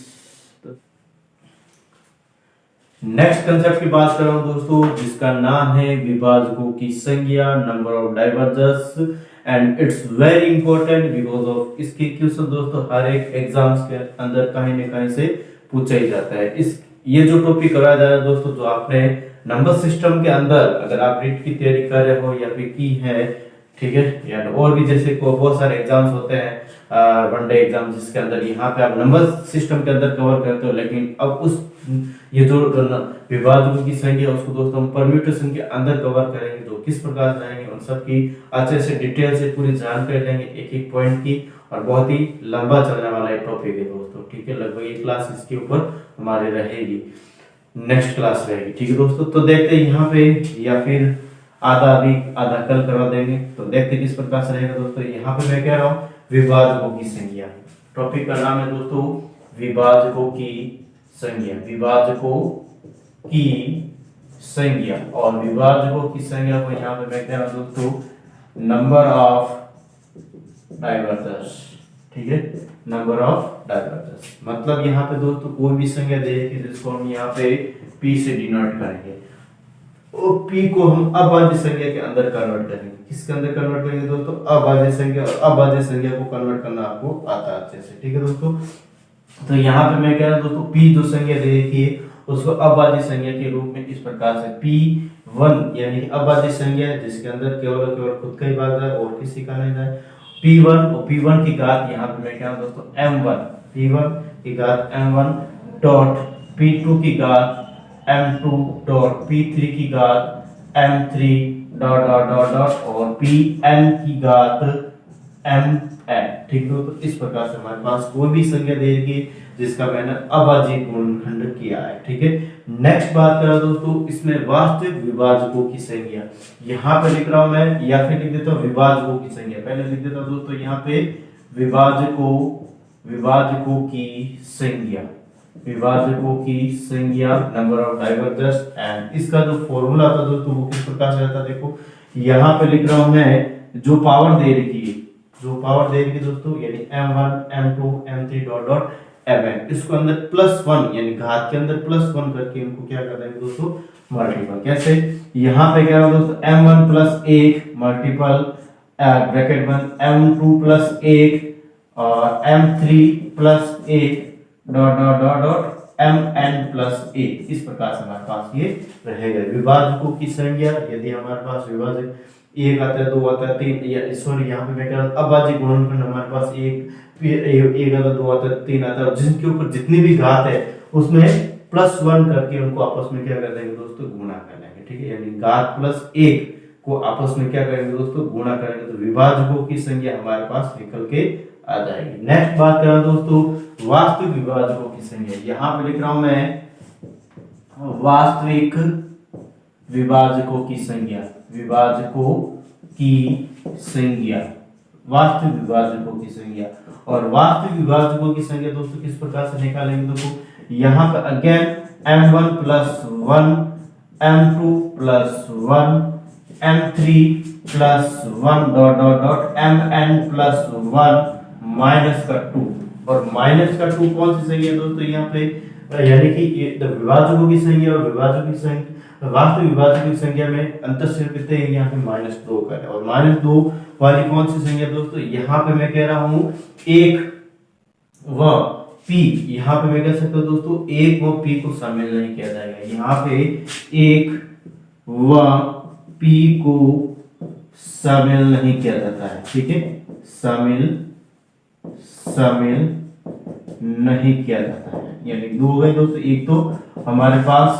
नेक्स्ट कंसेप्ट की बात कर रहा हूं दोस्तों, जिसका नाम है विभाजकों की संख्या, number of divisors, and it's very important because of इसके क्वेश्चन दोस्तों हर एक एग्जाम्स के अंदर कहीं न कहीं से पूछा ही जाता है। इस ये जो टॉपिक कराया जा रहा है दोस्तों, जो आपने नंबर सिस्टम के अंदर अगर आप रीट की तैयारी कर रहे हो या फिर की है, ठीक है, या और भी जैसे को बहुत सारे एग्जाम्स होते हैं, वनडे एग्जाम जिसके अंदर यहाँ पे आप नंबर सिस्टम के अंदर कवर करते हो, लेकिन अब उस ये जो विभाजकों की संख्या उसको दोस्तों हम परम्यूटेशन के अंदर कवर करेंगे, तो किस प्रकार से रहेंगे उन सब की अच्छे से डिटेल से पूरी जानकारी लेंगे एक एक पॉइंट की, और बहुत ही लंबा चलने वाला एक टॉपिक है दोस्तों, ठीक है। लगभग एक क्लास इसके ऊपर हमारी रहेगी, नेक्स्ट क्लास रहेगी, ठीक है दोस्तों। तो देखते हैं यहाँ पे, या फिर आधा कल करवा देंगे, तो देखते किस प्रकार से रहेगा दोस्तों। यहाँ पे मैं कह रहा हूँ विभाजकों की संख्या, टॉपिक का नाम है दोस्तों विभाजकों की संख्या, विभाजकों की संख्या, और विभाजकों की संख्या को यहाँ पे मैं कह रहा हूँ दोस्तों नंबर ऑफ डाइवर्जर्स, ठीक है, नंबर ऑफ डाइवर्जर्स। मतलब यहाँ पे दोस्तों कोई भी संख्या दे कि जिसको हम यहाँ पे P से डिनोट करेंगे, और p को हम अभाज्य संख्या के अंदर कन्वर्ट करेंगे। किसके अंदर कन्वर्ट करेंगे दोस्तों? अभाज्य संख्या। और अभाज्य संख्या को कन्वर्ट करना आपको आता है अच्छे से, ठीक है दोस्तों। तो यहाँ पे मैं कह रहा हूँ दोस्तों, p जो संख्या दे रखी है उसको अभाज्य संख्या के रूप में इस प्रकार से p1 यानी अभाज्य संख्या है जिसके अंदर केवल और केवल खुद का ही भाग जाए और किसी का नहीं जाए, p1 और p1 की घात यहाँ पे मैं कह रहा हूँ दोस्तों m1, p1 की घात m1 डॉट p2 की घात m2 डॉट p3 की घात m3 dot dot dot dot और pn की घात mn, ठीक है। तो इस प्रकार से हमारे पास कोई भी संख्या दे रखी जिसका मैंने अभाज्य गुणनखंड किया है, ठीक है। नेक्स्ट बात करें दोस्तों, इसमें वास्तविक विभाजकों की संख्या। यहाँ पे लिख रहा हूं मैं, या फिर लिख देता हूँ विभाजकों की संख्या। पहले लिख देता हूं दोस्तों यहाँ पे विभाजकों की संख्या, विभाजकों की संख्या, नंबर ऑफ डाइवर्जेंस। एंड इसका जो फॉर्मूला था दोस्तों वो किस प्रकार से रहता है, देखो यहाँ पे लिख रहा हूं मैं, जो पावर दे रखी है, जो पावर दे रखी दोस्तों यानी m1 m2 m3 dot dot mn, इसको अंदर +1 यानी घात के अंदर +1 करके इनको क्या कर देंगे दोस्तों, मल्टीपल। कैसे? यहाँ पे क्या होगा दोस्तों, m1 + 1 मल्टीपल ब्रैकेट बंद m2 + 1 और m3 + 1 dot dot dot dot mn + 1। इस प्रकार से हमारे पास ये रहेगा विभाजकों की संख्या। यदि हमारे पास विभाजक 1 आता है, 2 आता है, 3 या सॉरी यहाँ पे मैं कह रहा हूँ अभाज्य गुणनखंड हमारे पास 1 आता है, 2 आता है, 3 आता है, जिनके ऊपर जितनी भी घात है उसमें +1 करके उनको आपस में क्या कर देंगे दोस्तों, गुणा कर लेंगे, ठीक है। यानी घात +1 को आपस में क्या करेंगे दोस्तों, गुणा करेंगे, तो विभाजकों की संख्या हमारे पास निकल के आ जाएगी। नेक्स्ट बात करें दोस्तों वास्तविक विभाजकों की संख्या। यहाँ पे लिख रहा हूं मैं वास्तविक विभाजकों की संख्या, विभाजकों की संख्या, वास्तविक विभाजकों की संख्या। और वास्तविक विभाजकों की संख्या दोस्तों किस प्रकार से निकालेंगे, देखो यहाँ पे again m1 + 1 m2 + 1 m3 + 1 dot dot dot mn + 1 -2। और -2 कौन सी संख्या दोस्तों यहाँ पे, यानी कि विभाजकों की संख्या और विभाजकों की संख्या, वास्तविक विभाजकों की संख्या में अंतर सिर्फ इतना है, यहाँ पे -2 का है। और -2 वाली कौन सी संख्या दोस्तों, यहाँ पे मैं कह रहा हूँ 1 व p, यहाँ पे मैं कह सकता हूँ दोस्तों 1 व p को शामिल नहीं किया जाएगा। यहाँ पे 1 व p को शामिल नहीं किया जाता है, ठीक है, शामिल नहीं किया जाता है। यानी 2 हो गए दोस्तों, एक तो हमारे पास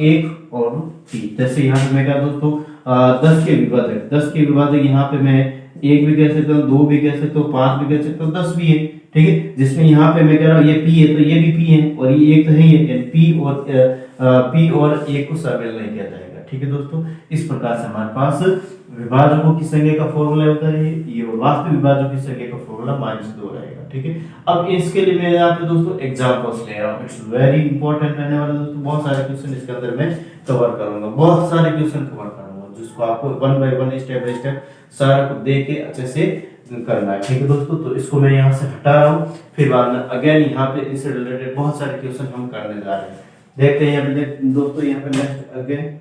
1 और p। जैसे यहाँ पे मैं क्या दोस्तों 10 के विभाजक यहाँ पे मैं 1 भी कह सकता हूँ, 2 भी कह सकता हूँ, 5 भी कह सकता हूँ, 10 भी है, ठीक है। जिसमें यहाँ पे मैं कह रहा हूँ ये p है तो ये भी p है और ये 1 तो है ही है, p और 1 को शामिल नहीं किया जाएगा, ठीक है दोस्तों। इस प्रकार से हमारे पास विभाजकों की संख्या का फॉर्मूला होता है ये, वास्तविक विभाजकों की संख्या का फॉर्मूला -2 रहेगा, ठीक है। अब इसके लिए मैं यहाँ पे दोस्तों एग्जांपल्स ले रहा हूँ, इट्स वेरी इंपॉर्टेंट रहने वाला दोस्तों। बहुत सारे क्वेश्चन इसके अंदर मैं कवर करूंगा, बहुत सारे क्वेश्चन कवर करूंगा, जिसको आपको 1 बाय 1 स्टेप बाय स्टेप सारा को देख के अच्छे से करना है, ठीक है दोस्तों। तो इसको मैं यहाँ से हटा रहा हूँ, फिर बाद में अगेन यहाँ पे इससे रिलेटेड बहुत सारे क्वेश्चन हम करने जा रहे हैं। देखते हैं यहाँ पे दोस्तों, यहाँ पे नेक्स्ट अगेन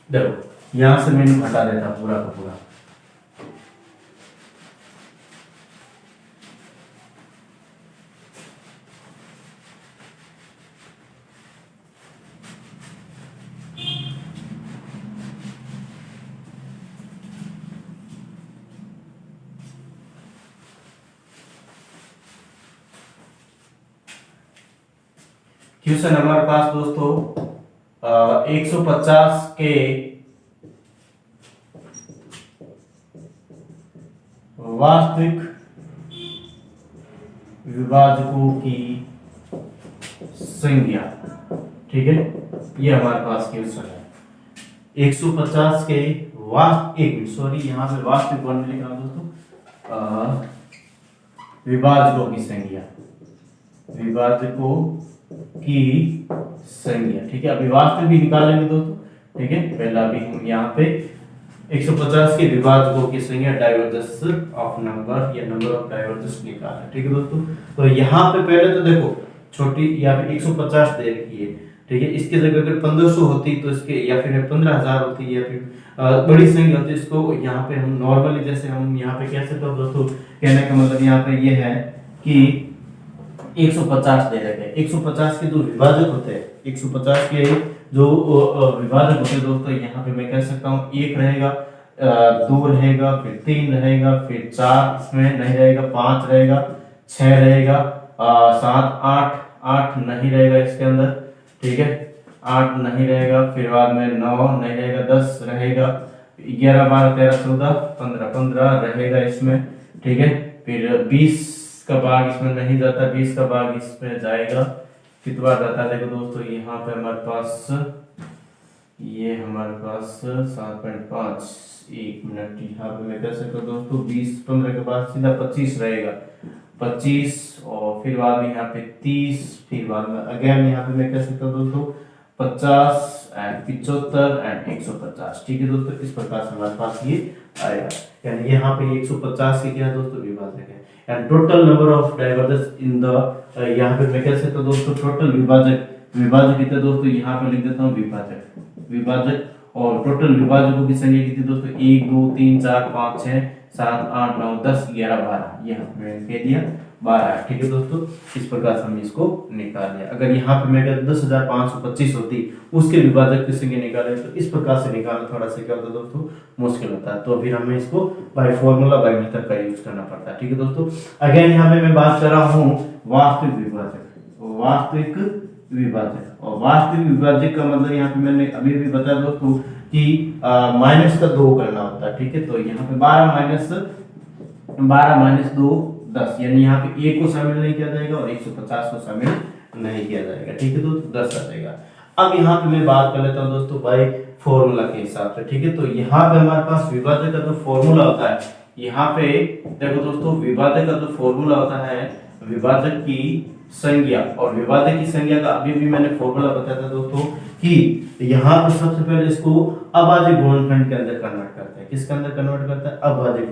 देखो यहां से मैंने हटा देता पूरा का पूरा। क्वेश्चन हमारे पास दोस्तों 150 के वास्तविक विभाजकों की संख्या, ठीक है, ये हमारे पास क्वेश्चन है। 150 के यहाँ पे वास्तविक वन लिख रहा हूं दोस्तों, विभाजकों की संख्या, विभाजकों की संख्या, ठीक है। अभी वास्तविक भी निकालेंगे दोस्तों, ठीक है। पहला अभी हम यहाँ पे 150 के विभाजकों की संख्या डाइवर्जेंस ऑफ नंबर या नंबर ऑफ डाइवर्जेंस निकाला, ठीक है दोस्तों। तो यहाँ पे पहले तो देखो छोटी या फिर 150 दे रखी है, ठीक है। इसकी जगह अगर 1500 होती तो इसके, या फिर 15,000 होती, या फिर बड़ी संख्या होती, इसको यहाँ पे हम नॉर्मली जैसे हम यहाँ पे कह सकते हो दोस्तों, कहने का मतलब यहाँ पे ये है कि 150 दे रखे हैं। 150 के जो विभाजक होते हैं, 150 के जो विभाजक होते हैं दोस्तों, यहाँ पे मैं कह सकता हूँ 1 रहेगा, 2 रहेगा, फिर 3 रहेगा, फिर 4 इसमें नहीं रहेगा, 5 रहेगा, 6 रहेगा, 7, 8 नहीं रहेगा इसके अंदर, ठीक है, 8 नहीं रहेगा, फिर बाद में 9 नहीं रहेगा, 10 रहेगा, 11, 12, 13, 14, 15 रहेगा इसमें, ठीक है। फिर 20 का भाग इसमें नहीं जाता, 20 का भाग इसमें जाएगा, कितना जाता है देखो दोस्तों, यहाँ पे हमारे पास, ये हमारे पास 7.5, 1 मिनट, यहाँ पे मैं कह सकता हूँ दोस्तों 20, 15 के बाद सीधा 25 रहेगा, 25, और फिर बाद में यहाँ पे 30, फिर बाद में अगेन यहाँ पे मैं कह सकता हूँ दोस्तों 50 एंड 75 एंड 150, ठीक है दोस्तों। इस प्रकार से हमारे पास ये आएगा, यानी यहाँ पे 150 के क्या दोस्तों विभाजक है। And total number of divergence in the, यहाँ पे मैं कह सकता हूँ दोस्तों टोटल विभाजक कितने दोस्तों, यहाँ पे लिख देता हूँ विभाजक, और टोटल विभाजकों की संख्या कितनी दोस्तों, 1, 2, 3, 4, 5, 6, 7, 8, 9, 10, 11, 12, यहाँ पे मैंने कह दिया 12, ठीक है दोस्तों। इस प्रकार से हम इसको निकाल लिया। अगर यहाँ पे मैं 10,525 होती, उसके विभाजक की संख्या निकाले, तो इस प्रकार से निकालना थोड़ा सा क्या होता है दोस्तों, मुश्किल होता है, तो फिर हमें इसको बाय फॉर्मूला, बाय मेथड का यूज करना पड़ता है, ठीक है दोस्तों। अगेन यहाँ पे मैं बात कर रहा हूँ वास्तविक विभाजक, और वास्तविक विभाजक का मतलब यहाँ पे मैंने अभी भी बताया दोस्तों कि माइनस का 2 करना होता है, ठीक है। तो यहाँ पे 12 माइनस 2 10, यानी यहाँ पे 1 को शामिल नहीं किया जाएगा और 150 को शामिल नहीं किया जाएगा, ठीक है दोस्तों, 10 आ जाएगा। अब यहाँ पे मैं बात कर लेता हूँ दोस्तों बाय फॉर्मूला के हिसाब से, ठीक है। तो यहाँ पे हमारे पास विभाजक का जो फॉर्मूला होता है, यहाँ पे देखो दोस्तों, विभाजक का जो फॉर्मूला होता है, विभाजक की संज्ञा, और विभाजक की संज्ञा का अभी भी मैंने फॉर्मूला बताया था दोस्तों कि यहाँ पर सबसे पहले इसको अभाज्य गुणनखंड के अंदर कन्वर्ट करते हैं। किसके अंदर कन्वर्ट करता है, अभाज्य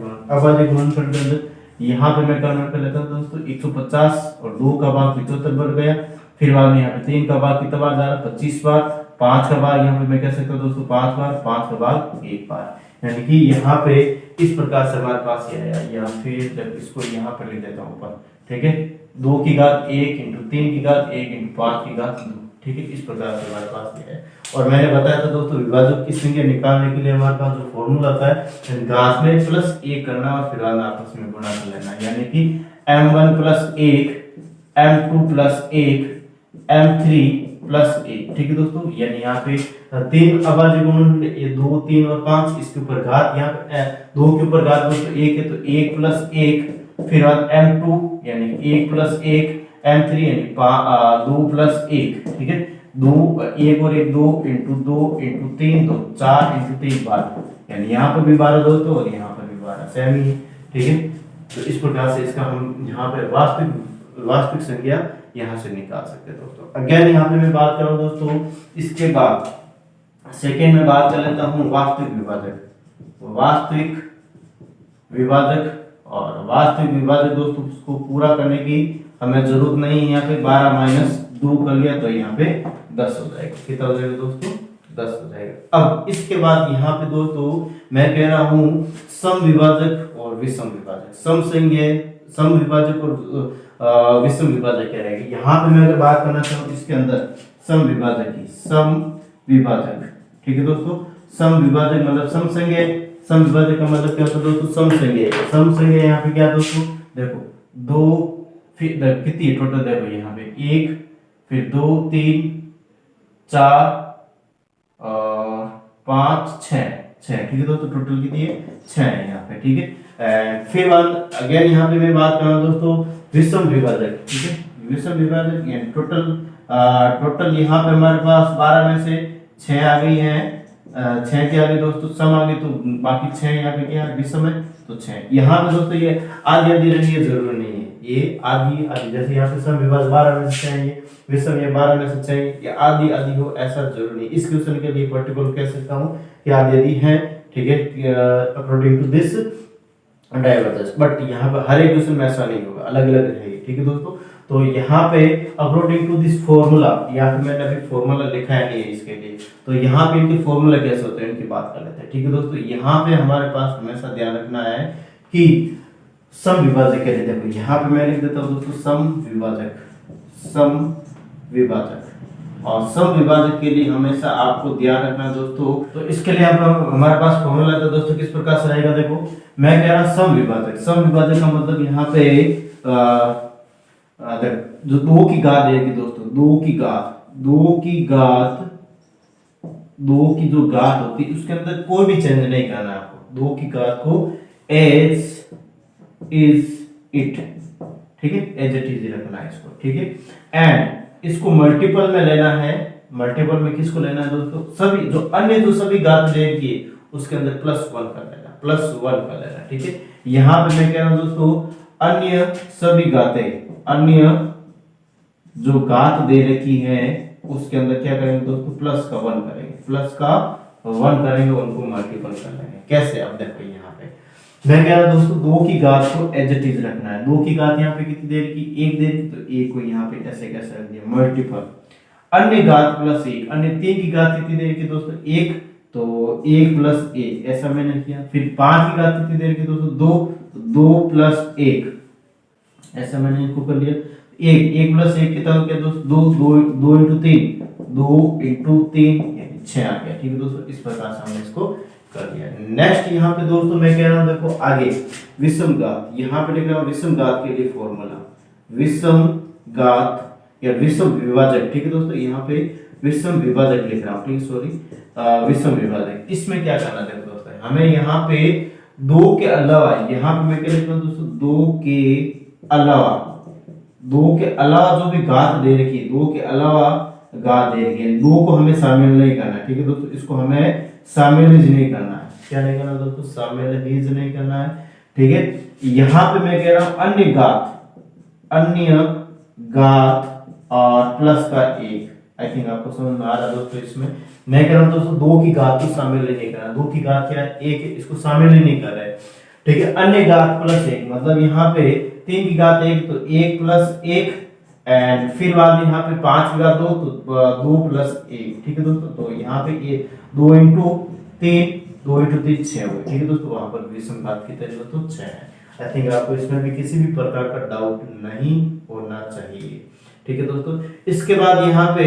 गुणनखंड के अंदर। यहाँ पे मैं कन्वर्ट कर लेता हूँ दोस्तों, 150 और 2 का भाग 75 बढ़ गया, फिर बाद में यहाँ पे 3 का भाग कितना बार जा रहा है, 25 बार, 5 का भाग यहाँ पे मैं कह सकता हूँ दोस्तों 5 बार, 5 का भाग 1 बार, यानी कि यहाँ पे इस प्रकार से हमारे पास ये आया, या फिर जब इसको यहाँ पर लिख देता हूँ ऊपर, ठीक है, 2 की घात 1 इंटू 3 की घात 1 इंटू 5 की घात 2, ठीक है। इस प्रकार से हमारे पास ये है। और मैंने बताया था दोस्तों विभाजक की संख्या निकालने के लिए हमारे पास जो फॉर्मूला था, घात में प्लस 1 करना और फिर आपस में गुणा कर लेना, यानी कि m1 plus 1, m2 plus 1, m3 plus 1, ठीक है दोस्तों। यानी यहाँ पे 3 अभाज्य गुणनखंड, ये 2, 3 और 5, इसके ऊपर घात, यहाँ पे 2 के ऊपर घात दोस्तों 1 है, तो 1 प्लस 1, फिर बाद m2 यानी 1 प्लस 1, m3 यानी 2 प्लस 1, ठीक है, 2 1 और 1 2 इंटू 2 इंटू 3 तो 4 इंटू 3 12, यानी यहाँ पर भी 12 दोस्तों और यहाँ पर भी 12, सेम ही है, ठीक है। तो इस प्रकार से इसका हम यहाँ पे वास्तविक संख्या यहाँ से निकाल सकते हैं दोस्तों। अगेन यहाँ पे मैं बात कर रहा हूँ दोस्तों, इसके बाद सेकेंड में बात कर लेता हूँ वास्तविक विभाजक। और वास्तविक विभाजक दोस्तों उसको पूरा करने की हमें जरूरत नहीं है, यहाँ पे 12 माइनस 2 कर लिया तो यहाँ पे 10 हो जाएगा। कितना हो जाएगा दोस्तों, 10 हो जाएगा। अब इसके बाद यहाँ पे दोस्तों मैं कह रहा हूँ सम विभाजक और विषम विभाजक, सम विभाजक और विषम विभाजक क्या रहेगा। यहाँ पे मैं अगर बात करना चाहूँ इसके अंदर सम विभाजक, ठीक है दोस्तों। सम विभाजक मतलब सम विभाजक का मतलब क्या होता है दोस्तों, सम संख्या यहाँ पे क्या दोस्तों, देखो 2 फिर कितनी टोटल, देखो यहाँ पे 1 फिर 2 3 4 और 5 6, ठीक है दोस्तों, टोटल कितनी है 6 है यहाँ पे, ठीक है। फिर बाद अगेन यहाँ पे मैं बात कर रहा हूँ दोस्तों विषम विभाजक, ठीक है, विषम विभाजक यानी टोटल यहाँ पे हमारे पास 12 में से 6 आ गई है, 6 के आगे दोस्तों सम आ गई, तो बाकी 6 यहाँ पे क्या विषम है तो 6। यहाँ पे दोस्तों ये आधी आधी रहनी है, जरूरी नहीं है ये आधी आधी, जैसे यहाँ पे सम विभाजक 12 में से 6 है, ये विषम ये 12 में से 6 है, ये आधी आधी हो ऐसा जरूरी नहीं। इस क्वेश्चन के लिए पर्टिकुलर कह सकता हूँ कि आधी आधी है, ठीक है, according to this divergence, but यहाँ पे हर एक क्वेश्चन में ऐसा नहीं होगा, अलग अलग रहेगी। ठीक है दोस्तों, तो यहाँ पे अकॉर्डिंग टू दिस फॉर्मूला, यहाँ पे मैंने अभी फॉर्मूला लिखा है नहीं है इसके लिए, तो यहाँ पे इनके फॉर्मूला कैसे होते हैं इनकी बात कर लेते हैं। ठीक है दोस्तों, यहाँ पे हमारे पास हमेशा ध्यान रखना है कि सम विभाजक के लिए, देखो यहाँ पे मैं लिख देता हूँ दोस्तों सम विभाजक, सम विभाजक, और सम विभाजक के लिए हमेशा आपको ध्यान रखना है दोस्तों। तो इसके लिए हमारे पास फॉर्मूला था दोस्तों, किस प्रकार से रहेगा, देखो मैं कह रहा सम विभाजक, सम विभाजक का मतलब यहाँ पे जो दो की घात देगी दोस्तों, दो की जो घात होती है उसके अंदर कोई भी चेंज नहीं करना है आपको, दो की घात को एज इज इट, ठीक है, एज इट इज रखना है इसको। ठीक है, एंड इसको मल्टीपल में लेना है, मल्टीपल में किसको लेना है दोस्तों, सभी जो अन्य जो सभी घात देगी उसके अंदर +1 कर लेना, +1 कर लेना। ठीक है, यहाँ पे मैं कह रहा हूं दोस्तों अन्य सभी घातें, अन्य जो घात दे रखी है उसके अंदर क्या करेंगे दोस्तों, +1 करेंगे, +1 करेंगे, उनको मल्टीपल कर लेंगे। कैसे, अब देखो यहाँ पे मैं कह रहा हूं दोस्तों दो की घात को एज इट इज रखना है, दो की घात यहाँ पे कितनी देर की, एक देर की, तो एक को यहाँ पे ऐसे कैसे रख दिया, मल्टीपल, अन्य घात +1, अन्य तीन की घात कितनी देर की दोस्तों, एक, तो 1 + 1 ऐसा मैंने किया। फिर 5 की घात कितनी देर की दोस्तों, 2, तो 2 + 1 ऐसा मैंने इनको कर लिया। 1 + 1 कितना हो गया दोस्तों, 2 × 3, 2 × 3 6 आ गया। ठीक है दोस्तों, इस प्रकार से हमने इसको कर लिया। नेक्स्ट यहाँ पे दोस्तों मैं कह रहा हूँ देखो आगे विषम घात, यहाँ पे लिख रहा हूँ विषम घात के लिए फॉर्मूला, विषम घात या विषम विभाजक। ठीक है दोस्तों, यहाँ पे विषम विभाजक लिख रहा हूँ, ठीक है, सॉरी विषम विभाजक। इसमें क्या करना है दोस्तों, हमें यहाँ पे दो के अलावा, यहाँ पे मैं क्या लिख रहा हूँ दोस्तों, दो के अलावा जो भी घात दे रखी है, दो के अलावा घात दे रखी है, दो को हमें शामिल नहीं करना है। ठीक है दोस्तों, इसको हमें शामिल नहीं करना है, क्या नहीं करना दोस्तों, शामिल नहीं करना है। ठीक है, यहाँ पे मैं कह रहा हूं अन्य घात और +1, आई थिंक आपको समझ में आ रहा है दोस्तों। इसमें मैं कह रहा हूं दोस्तों दो की घात को शामिल नहीं करना, दो की घात क्या है, एक है, इसको शामिल ही नहीं कर रहे। ठीक है, अन्य घात +1 मतलब यहाँ पे 3 की घात 1, तो 1 + 1, एंड फिर बाद में यहाँ पे 5 की घात 2, तो 2 + 1। ठीक है दोस्तों, तो यहाँ पे ये 2 × 3 6 हुए। ठीक है दोस्तों, वहां पर विषम घात की तरह दोस्तों 6 है। आई थिंक आपको इसमें भी किसी भी प्रकार का डाउट नहीं होना चाहिए। ठीक है दोस्तों, इसके बाद यहाँ पे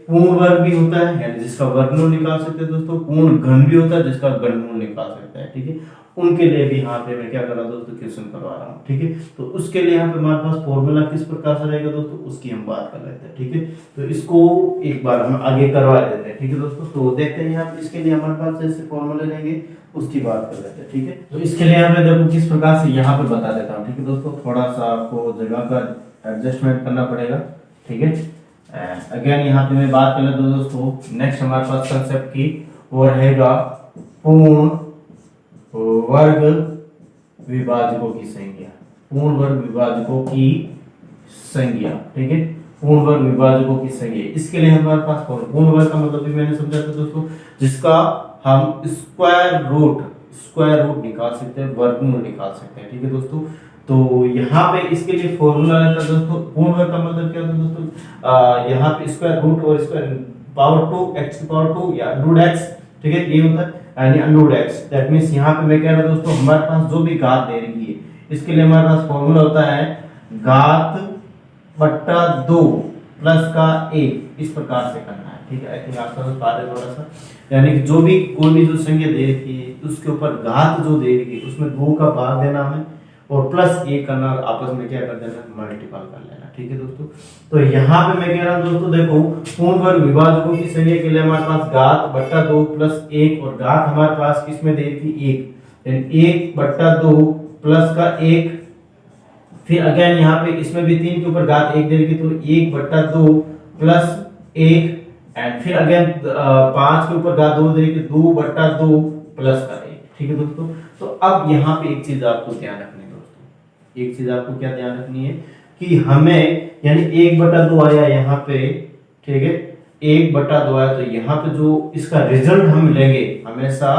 पूर्ण वर्ग भी होता है, यानी जिसका वर्गमूल निकाल सकते हैं दोस्तों, पूर्ण घन भी होता है जिसका घनमूल निकाल सकते हैं। ठीक है, उनके लिए भी यहाँ पे मैं क्या कर रहा हूँ दोस्तों, क्वेश्चन करवा रहा हूँ। ठीक है, तो उसके लिए यहाँ पे हमारे पास फॉर्मूला किस प्रकार से रहेगा दोस्तों, उसकी हम बात कर लेते हैं। ठीक है, तो इसको एक बार हम आगे करवा लेते हैं। ठीक है दोस्तों, तो देखते हैं यहाँ इसके लिए हमारे पास जैसे फॉर्मूले रहेंगे उसकी बात कर लेते हैं। ठीक है, तो इसके लिए यहाँ पे देखो किस प्रकार से यहाँ पे बता देता हूँ। ठीक है दोस्तों, थोड़ा सा आपको जगह का एडजस्टमेंट करना पड़ेगा। ठीक है, अगेन यहाँ पे मैं बात कर लेता हूँ दोस्तों, नेक्स्ट हमारे पास कंसेप्ट की वो रहेगा पूर्ण वर्ग विभाजकों की संख्या, पूर्ण वर्ग विभाजकों की संख्या। ठीक है, पूर्ण वर्ग विभाजकों की संख्या, इसके लिए हमारे पास पूर्ण वर्ग का मतलब भी मैंने समझाया था दोस्तों, जिसका हम स्क्वायर रूट निकाल सकते हैं, वर्गमूल निकाल सकते हैं। ठीक है दोस्तों, तो यहाँ पे इसके लिए फॉर्मूला रहता है दोस्तों, पूर्ण वर्ग का मतलब क्या होता है दोस्तों, यहाँ पे स्क्वायर रूट और स्क्वायर पावर 2 x⁻2 या √x। ठीक है, ये होता है यानी √x। दैट मींस यहाँ पे मैं कह रहा हूँ दोस्तों हमारे पास जो भी घात दे रही है, इसके लिए हमारे पास फॉर्मूला होता है घात बट्टा 2 प्लस का 1, इस प्रकार से करना है। ठीक है, आई थिंक आप समझ पा रहे हैं थोड़ा सा, यानी कि जो भी कोई भी जो संख्या दे रखी है उसके ऊपर घात जो दे रखी है उसमें 2 का भाग देना हमें और +1 करना, आपस में क्या कर देना, मल्टीपल कर लेना। ठीक है दोस्तों, तो यहाँ पे मैं कह रहा हूँ दोस्तों देखो पूर्ण वर्ग विभाजकों की संख्या के लिए हमारे पास घात बट्टा 2 + 1, और घात हमारे पास किसमें दे रखी 1, यानी 1/2 प्लस का 1, फिर अगेन यहाँ पे इसमें भी 3 के ऊपर घात 1 दे रखी, तो 1/2 + 1, एंड फिर अगेन 5 के ऊपर घात 2 दे रखी, 2/2 प्लस का 1। ठीक है दोस्तों, तो अब यहाँ पे एक चीज आपको ध्यान रखनी है दोस्तों, एक चीज आपको क्या ध्यान रखनी है कि हमें यानी 1/2 आया यहाँ पे। ठीक है, 1/2 आया, तो यहाँ पे जो इसका रिजल्ट हम लेंगे हमेशा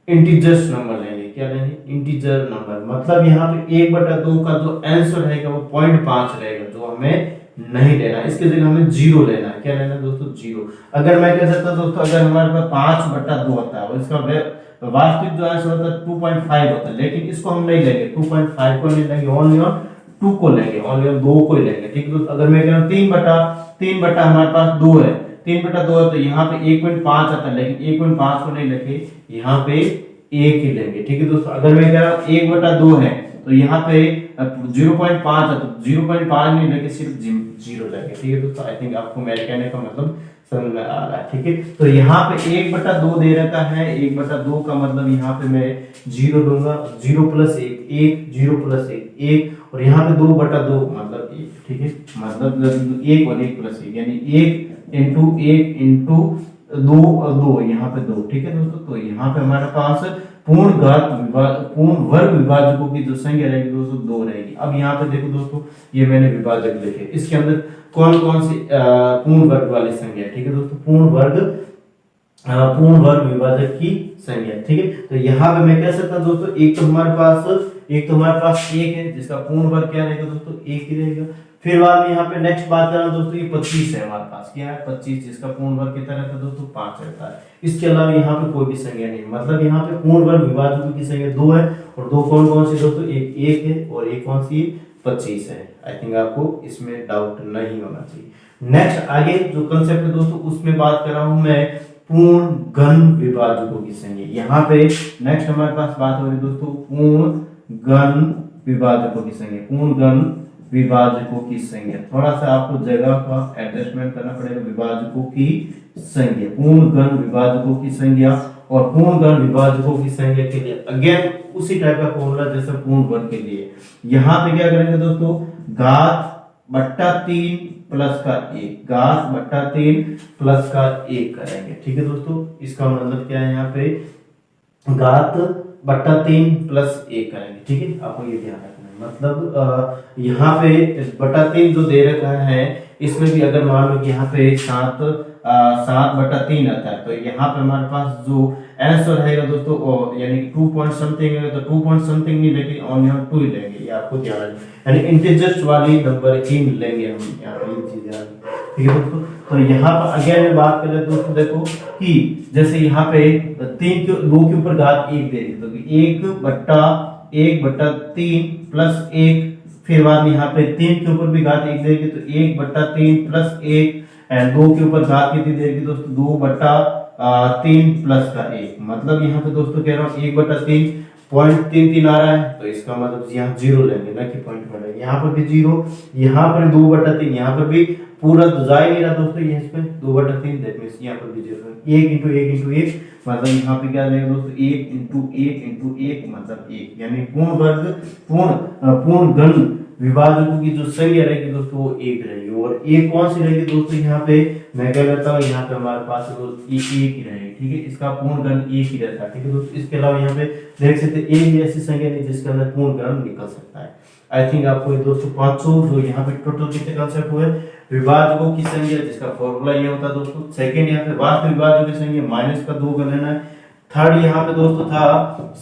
इंटीजर्स नंबर लेंगे, क्या लेंगे, इंटीजर नंबर। मतलब यहाँ पे 1/2 का जो आंसर रहेगा वो 0.5 रहेगा, जो हमें नहीं लेना। इसके जगह हमें 0 लेना है। क्या लेना है दोस्तों, 0। अगर मैं कह सकता दोस्तों, अगर हमारे पास 5/2 होता है और इसका वास्तविक जो आंसर होता है 2.5 होता है, लेकिन इसको हम नहीं लेंगे, 2.5 को नहीं लेंगे, ओनली ऑन 2 को लेंगे, ओनली ऑन 2 को ही लेंगे। ठीक है दोस्तों, अगर मैं कह रहा हूँ 3/3 हमारे पास 2 है, 3/2 है, तो यहाँ पे 1.5 आता है, लेकिन 1.5 को नहीं लेंगे, यहाँ पे 1 ही लेंगे। ठीक है दोस्तों, अगर मैं कह रहा हूँ 1/2 है तो यहाँ पे 0.5 है, तो 0.5 नहीं लेंगे, सिर्फ 0 लेंगे। ठीक है दोस्तों, आई थिंक आपको मेरे कहने का मतलब समझ में आ रहा है। ठीक है, तो यहाँ पे 1/2 दे रखा है, 1/2 का मतलब यहाँ पे मैं 0 दूंगा, 0 + 1 1, 0 + 1 1, और यहाँ पे 2/2 मतलब 1। ठीक है, मतलब 1 और 1 + 1 यानी 1 × 1 × 2 2, यहाँ पे 2। ठीक है दोस्तों, तो यहाँ पे हमारे पास पूर्ण वर्ग विभाजकों की जो संख्या रहेगी दोस्तों 2 रहेगी। अब यहाँ पे देखो दोस्तों, ये मैंने विभाजक लिखे, इसके अंदर कौन कौन सी पूर्ण वर्ग वाली संख्या। ठीक है दोस्तों, पूर्ण वर्ग विभाजक की संख्या। ठीक है, तो यहाँ पे मैं कह सकता हूँ दोस्तों, एक तो हमारे पास 1 है, जिसका पूर्ण वर्ग क्या रहेगा दोस्तों, 1 ही रहेगा। फिर बाद में यहाँ पे नेक्स्ट बात करें दोस्तों, ये 25 है हमारे पास, क्या है 25, जिसका पूर्ण वर्ग कितना रहता है दोस्तों, 5 रहता है। इसके अलावा यहाँ पे कोई भी संख्या नहीं, मतलब यहाँ पे पूर्ण वर्ग विभाजकों की संख्या 2 है, और 2 कौन कौन सी दोस्तों, एक 1 है और एक कौन सी 25 है। आई थिंक आपको इसमें डाउट नहीं होना चाहिए। नेक्स्ट आगे जो कंसेप्ट है दोस्तों, उसमें बात कर रहा हूं मैं पूर्ण घन विभाजकों की संख्या। यहाँ पे नेक्स्ट हमारे पास बात हो रही है दोस्तों पूर्ण घन विभाजकों की संख्या। पूर्ण घन विभाजकों की संख्या, थोड़ा सा आपको जगह का एडजस्टमेंट करना पड़ेगा। विभाजकों की संख्या, पूर्ण घन विभाजकों की संख्या, और पूर्ण घन विभाजकों की संख्या के लिए अगेन उसी टाइप का फॉर्मूला जैसे पूर्ण वर्ग के लिए। यहाँ पे क्या करेंगे दोस्तों, घात/3 प्लस का 1, घात/3 प्लस का 1 करेंगे। ठीक है दोस्तों, इसका मतलब क्या है, यहाँ पे घात/3 प्लस 1 करेंगे। ठीक है, आपको ये ध्यान रखना है। मतलब यहाँ पे 3 जो दे रखा है, इसमें भी अगर मान लो कि यहाँ पे 7/3 आता है, तो यहाँ पे हमारे पास जो आंसर रहेगा दोस्तों, यानी 2 पॉइंट समथिंग है, तो 2 पॉइंट समथिंग नहीं लेकिन ओनली हम 2 ही लेंगे, ये आपको ध्यान रखना है। यानी इंटीजर्स वाली नंबर ही लेंगे हम यहाँ पे, ये चीज याद। ठीक है दोस्तों, तो यहाँ पर अगेन में बात करें दोस्तों, देखो कि जैसे यहाँ पे 2 के ऊपर घात 1 दे दी, तो 1/3 प्लस 1, फिर बाद में यहाँ पे 3 के ऊपर भी घात 1 देगी, तो 1/3 प्लस 1, एंड 2 के ऊपर घात कितनी देगी दोस्तों, 2/3 प्लस का 1। मतलब यहाँ पे दोस्तों कह रहा हूँ 1/3 0.33 आ रहा है, तो इसका मतलब यहाँ 0 लेंगे ना कि पॉइंट बढ़ेगा। यहाँ पर भी 0, यहाँ पर 2/3, यहाँ पर भी पूरा तो जा ही नहीं रहा दोस्तों, ये इसमें 2/3, दैट मींस यहाँ पर भी 0। 1 × 1 × 1 मतलब यहाँ पे क्या रहेगा दोस्तों, 1 × 1 × 1 मतलब 1, यानी पूर्ण घन विभाजकों की जो संख्या रहेगी दोस्तों वो 1 रहेगी। और 1 कौन सी रहेगी दोस्तों, यहाँ पे मैं कह लेता हूँ, यहाँ पे हमारे पास 1 ही रहेगी। ठीक है, इसका पूर्ण घन 1 ही रहता है। ठीक है दोस्तों, इसके अलावा यहाँ पे देख सकते हैं एक भी ऐसी संख्या नहीं जिसके अंदर पूर्ण घन निकल सकता है। आई थिंक आपको ये दोस्तों 500 जो यहाँ पे टोटल कितने कंसेप्ट हुए, विभाजकों की संख्या जिसका फॉर्मूला ये होता है दोस्तों। सेकंड यहाँ पे वास्तविक विभाजकों की संख्या -2 का लेना है। थर्ड यहाँ पे दोस्तों था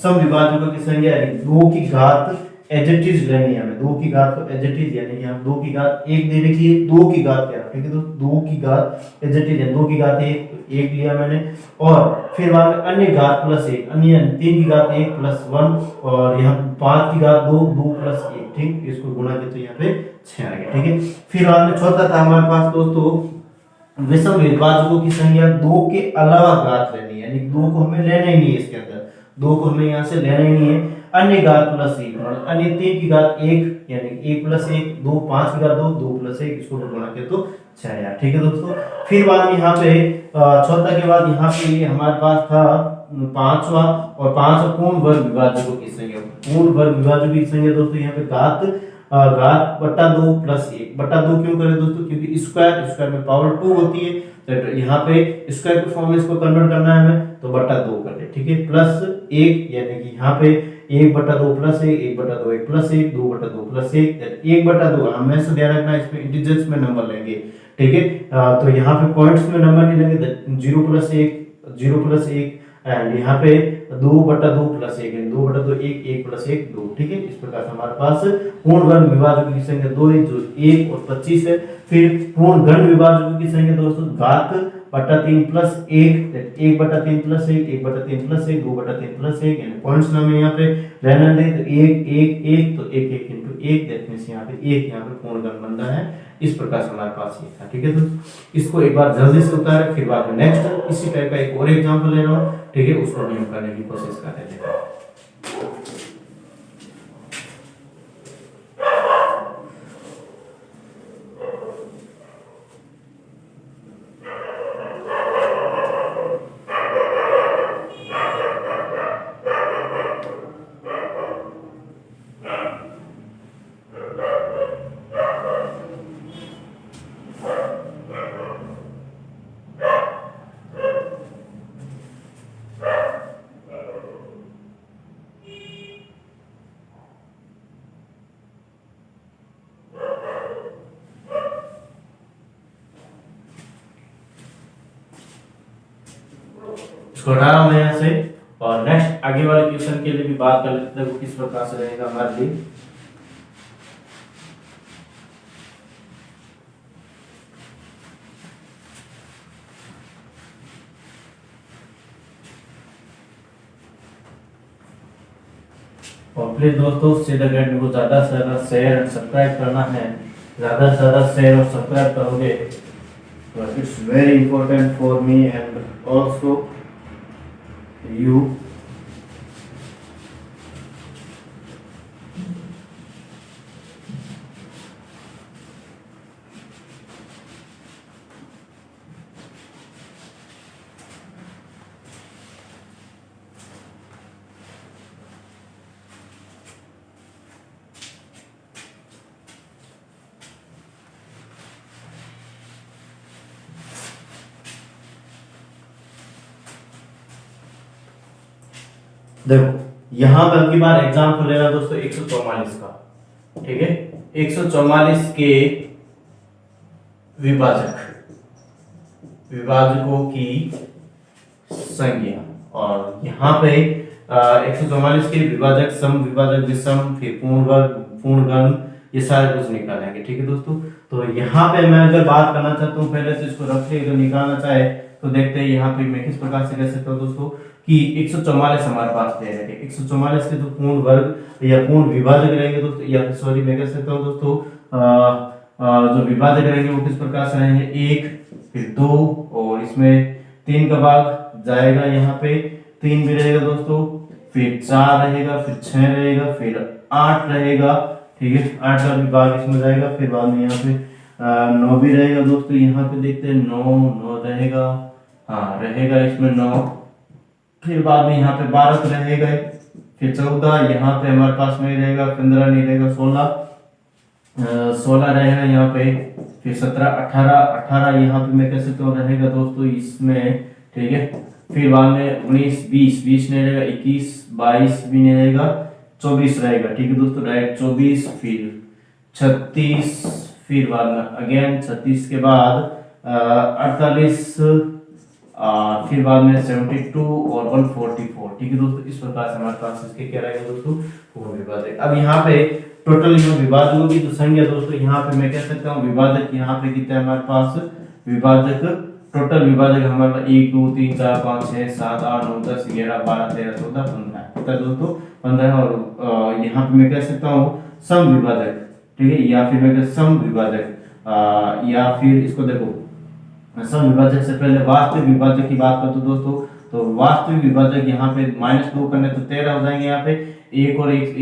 सम विभाजकों की संख्या, 2 की घात एडजेक्टिव्स लेनी है हमें, 2 की घात को एडजेक्टिव यानी यहाँ 2 की घात 1 दे रखी है, 2 की घात क्या, ठीक है दोस्तों 2 की घात एडजेक्टिव है, 2 की घात 1 लिया मैंने, और फिर वहां अन्य घात प्लस 1, अन्य 3 की घात 1 प्लस 1, और यहाँ 5 की घात 2 प्लस 1, ठीक, इसको गुणा किया तो यहाँ पे 6 आ गया। ठीक है, फिर बाद में चौथा था हमारे पास दोस्तों विषम विभाजकों की संख्या 2 के अलावा घात लेनी है, यानी 2 को हमें लेना ही नहीं है, इसके अंदर 2 को हमें यहाँ से लेना ही नहीं है। अन्य घात प्लस 1, अन्य 3 की घात 1 यानी 1 प्लस 1, 2 5 की घात 2 प्लस 1, इसको गुणा किया तो 6 आया। ठीक है दोस्तों, फिर बाद में यहाँ पे चौथा के बाद यहाँ पे ये हमारे पास था पांचवा, और 5 पूर्ण वर्ग विभाजकों की संख्या। पूर्ण वर्ग विभाजकों की संख्या दोस्तों यहाँ पे घात बटा 2 प्लस 1 बटा 2 क्यों करें दोस्तों, क्योंकि स्क्वायर में पावर 2 होती है, तो यहाँ पे स्क्वायर के फॉर्म में इसको कन्वर्ट करना है हमें, तो बटा 2 कर दे। ठीक है, प्लस 1 यानी कि यहाँ पे 1/2 प्लस 1, 1/2 1 प्लस 1, 2/2 प्लस 1, 1/2 हमेशा ध्यान रखना इसमें इंटीजर्स में नंबर लेंगे। ठीक है, तो यहाँ पे पॉइंट्स में नंबर नहीं लेंगे, 0 प्लस 1 0 प्लस 1, एंड यहाँ पे 2/2 प्लस 1 है, 2/2 1, 1 प्लस 1 2, ठीक है। इस प्रकार से हमारे पास पूर्ण वर्ग विभाजकों की संख्या 2 है, जो 1 और 25 है। फिर पूर्ण गण विभाजकों की संख्या दोस्तों घात बटा 3 प्लस 1, 1/3 प्लस 1, 1/3 प्लस 1, 2/3 प्लस 1, यानी पॉइंट्स में हमें यहाँ पे रहना है, तो 1 1 1, तो 1 1 इंटू 1, दैट मींस यहाँ पे 1 यहाँ पे पूर्ण गण बन रहा है। इस प्रकार से हमारे पास ये था, ठीक है। तो इसको एक बार जल्दी से उतारे, फिर बाद में नेक्स्ट इसी टाइप का एक और एग्जांपल ले रहा हूँ, ठीक है, उसको भी हम करने की कोशिश कर रहे थे। इसको हटा रहा हूं मैं यहाँ से, और नेक्स्ट आगे वाले क्वेश्चन के लिए भी बात कर लेते हैं, वो किस प्रकार से रहेगा हमारे लिए। और प्लीज दोस्तों सीधा अकेडमी को ज्यादा से ज्यादा शेयर एंड सब्सक्राइब करना है। ज्यादा से ज्यादा शेयर और सब्सक्राइब करोगे तो it's very important for me and also you। देखो यहां पर की बार एग्जाम्पल लेना दोस्तों 144 का, ठीक है। 144 के विभाजकों की संख्या, और यहाँ पे 144 के विभाजक, सम विभाजक, विषम, फिर पूर्ण वर्ग, पूर्ण गण, ये सारे कुछ निकालेंगे, ठीक है दोस्तों। तो यहाँ पे मैं अगर बात करना चाहता हूँ पहले से इसको रख के तो निकालना चाहे तो देखते हैं यहाँ पे मैं किस प्रकार से कर सकता हूँ दोस्तों कि 144 हमारे पास दे रहे हैं। 144 के जो पूर्ण वर्ग या पूर्ण विभाजक रहेंगे दोस्तों, या फिर सॉरी मैं कह सकता हूँ दोस्तों जो विभाजक रहेंगे वो किस प्रकार से रहेंगे, 1 फिर 2 और इसमें 3 का भाग जाएगा, यहाँ पे 3 भी रहेगा दोस्तों, फिर 4 रहेगा, फिर 6 रहेगा, फिर 8 रहेगा, ठीक है। 8 का भी भाग इसमें जाएगा, फिर बाद में यहाँ पे 9 भी रहेगा दोस्तों, यहाँ पे देखते हैं 9 रहेगा, हाँ रहेगा इसमें 9, फिर बाद में यहाँ पे 12 तो रहेगा, फिर 14 यहाँ पे हमारे पास नहीं रहेगा, 15 नहीं रहेगा, 16 रहेगा यहाँ पे, फिर 17 18 यहाँ पे मैं कह सकता हूँ रहेगा दोस्तों इसमें, ठीक है। फिर बाद में 19 20 नहीं रहेगा, 21 22 भी नहीं रहेगा, 24 रहेगा, ठीक है दोस्तों, डायरेक्ट 24, फिर 36, फिर बाद में अगेन 36 के बाद 48, फिर बाद में 72 और 144, ठीक है दोस्तों। इस प्रकार से हमारे पास इसके क्या रहेगा दोस्तों, पूर्ण विभाजक। अब यहाँ पे टोटल विभाजकों की जो संख्या दोस्तों, यहाँ पे मैं कह सकता हूँ विभाजक यहाँ पे कितना है हमारे पास, विभाजक टोटल विभाजक हमारे पास 1 2 3 4 5 6 7 8 9 10 11 12 13 14 15 कितना दोस्तों 15, और यहाँ पे मैं कह सकता हूँ सम विभाजक, ठीक है, या फिर मैं कह सम विभाजक, या फिर इसको देखो सम विभाजक से पहले वास्तविक विभाजक की बात करते दोस्तों, तो वास्तविक विभाजक यहाँ पे -2 करने तो 13 हो जाएंगे, यहाँ पे 1 और 1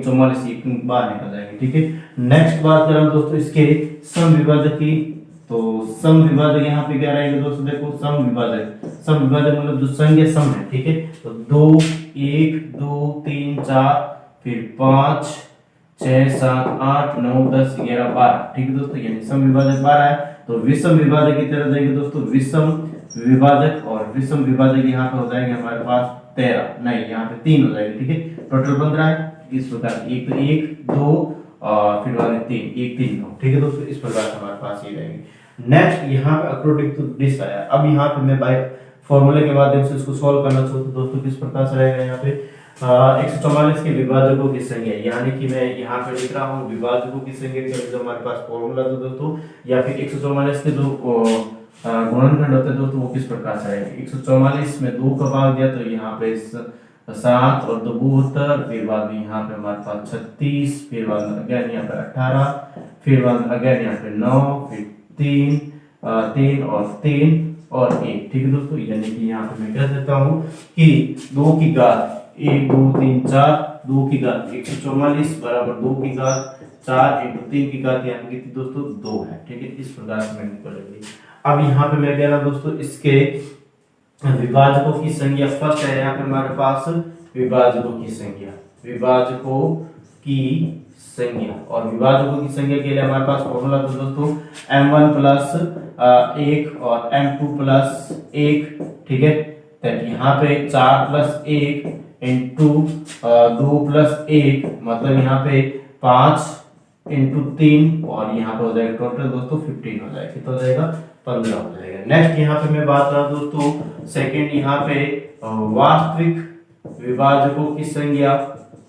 44 एक बार निकल जाएंगे, ठीक है। नेक्स्ट बात करें दोस्तों इसके सम विभाजक की, तो सम विभाजक यहाँ पे क्या रहेगा दोस्तों, देखो सम विभाजक मतलब जो संख्या सम है, ठीक है। तो 2 1 2 3 4 फिर 5 6 7 8 9 10 11 12, ठीक है दोस्तों, यानी सम विभाजक 12 है। तो विषम विभाजक की तरह जाएंगे दोस्तों, विषम विभाजक, और विषम विभाजक यहाँ पे हो जाएंगे हमारे पास 13 नहीं, यहाँ पे 3 हो जाएंगे, ठीक है, टोटल 15 है। इस प्रकार एक तो 1 2 और फिर बाद में 3 1 3 9, ठीक है दोस्तों, इस प्रकार से हमारे पास ये रहेंगे। नेक्स्ट यहाँ पे अकॉर्डिंग टू दिस आया। अब यहाँ पे मैं बाय फॉर्मूले के माध्यम से इसको सॉल्व करना चाहो तो दोस्तों किस प्रकार से रहेगा यहाँ पे 144 के विभाजकों की संख्या, यानी कि मैं यहाँ पे लिख रहा हूँ विभाजकों की संख्या के लिए जो हमारे पास फॉर्मूला तो दोस्तों, या फिर 144 के जो गुणनखंड होते हैं दोस्तों वो किस प्रकार से रहेगा। 144 में 2 का भाग दिया तो यहाँ पे 7 और 2 72, फिर बाद में यहाँ पे हमारे पास 36, फिर बाद में अगेन यहाँ पे 18, फिर बाद में अगेन यहाँ पे 9, फिर 3 और 3 और 1। ठीक है दोस्तों, यानी कि यहाँ पे मैं कह देता हूँ कि 2 की घात 1 2 3 4, 2 की घात 144 बराबर 2 की घात 4 इंटू 3 की घात यहाँ पे कितनी दोस्तों 2 है। ठीक है, इस प्रकार से मैं निकालेंगे। अब यहाँ पे मैं कह रहा दोस्तों इसके विभाजकों की संख्या फर्स्ट है यहाँ पे हमारे पास विभाजकों की संख्या, विभाजकों की संख्या, और विभाजकों की संख्या के लिए हमारे पास फॉर्मूला तो दोस्तों m1 प्लस 1 और m2 प्लस 1। ठीक है, तो यहाँ पे 4 प्लस 1 इंटू 2 प्लस 1, मतलब यहाँ पे 5 इंटू 3, और यहाँ पे हो जाएगा टोटल दोस्तों 15 हो जाएगा, कितना हो जाएगा 15 हो जाएगा। नेक्स्ट यहाँ पे मैं बात कर रहा हूँ दोस्तों सेकंड, यहाँ पे वास्तविक विभाजकों की संख्या,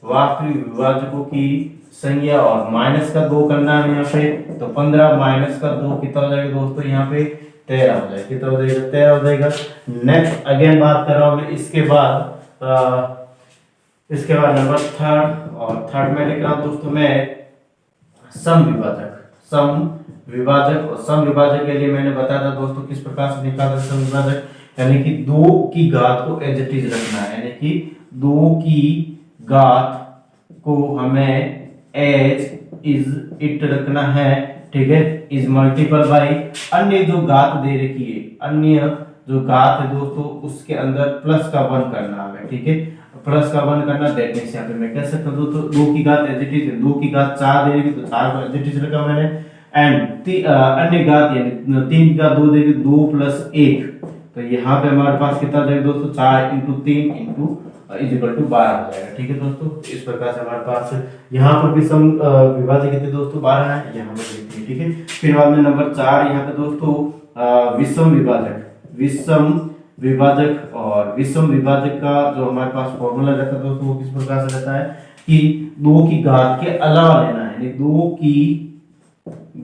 वास्तविक विभाजकों की संख्या, और माइनस का 2 करना है यहाँ पे, तो 15 माइनस का 2 कितना हो जाएगा दोस्तों यहाँ पे 13 हो जाएगा, कितना हो जाएगा 13 हो जाएगा। नेक्स्ट अगेन बात कर रहा हूँ मैं इसके बाद नंबर थर्ड, और थर्ड में लिख रहा हूँ दोस्तों मैं सम विभाजक, सम विभाजक, और सम विभाजक के लिए मैंने बताया था दोस्तों किस प्रकार से निकाला सम विभाजक, यानी कि 2 की घात को एज इट इज रखना है, यानी कि 2 की घात को हमें एज इज इट रखना है। ठीक है, इज मल्टीपल बाई अन्य जो घात दे रखी है, अन्य जो घात है दोस्तों उसके अंदर प्लस का 1 करना है। ठीक है, प्लस का 1 करना, दैट मींस यहाँ पे मैं कह सकता हूँ दोस्तों 2 की घात एज इट इज, 2 की घात 4 दे रही तो 4 को एज इट इज रखा मैंने, एंड अन्य घात यानी 3 की घात 2 देगी 2 प्लस 1, तो यहाँ पे हमारे पास कितना जाएगा दोस्तों 4 into 3 into is equal to 12 हो जाएगा। ठीक है दोस्तों, इस प्रकार से हमारे पास यहाँ पर भी सम विभाजक कितने दोस्तों 12 है, यहाँ पर लिखते हैं। ठीक है, फिर बाद में नंबर 4 यहाँ पे दोस्तों विषम विभाजक, विषम विभाजक, और विषम विभाजक का जो हमारे पास फॉर्मूला रहता है दोस्तों वो किस प्रकार से रहता है कि 2 की घात के अलावा लेना है, यानी 2 की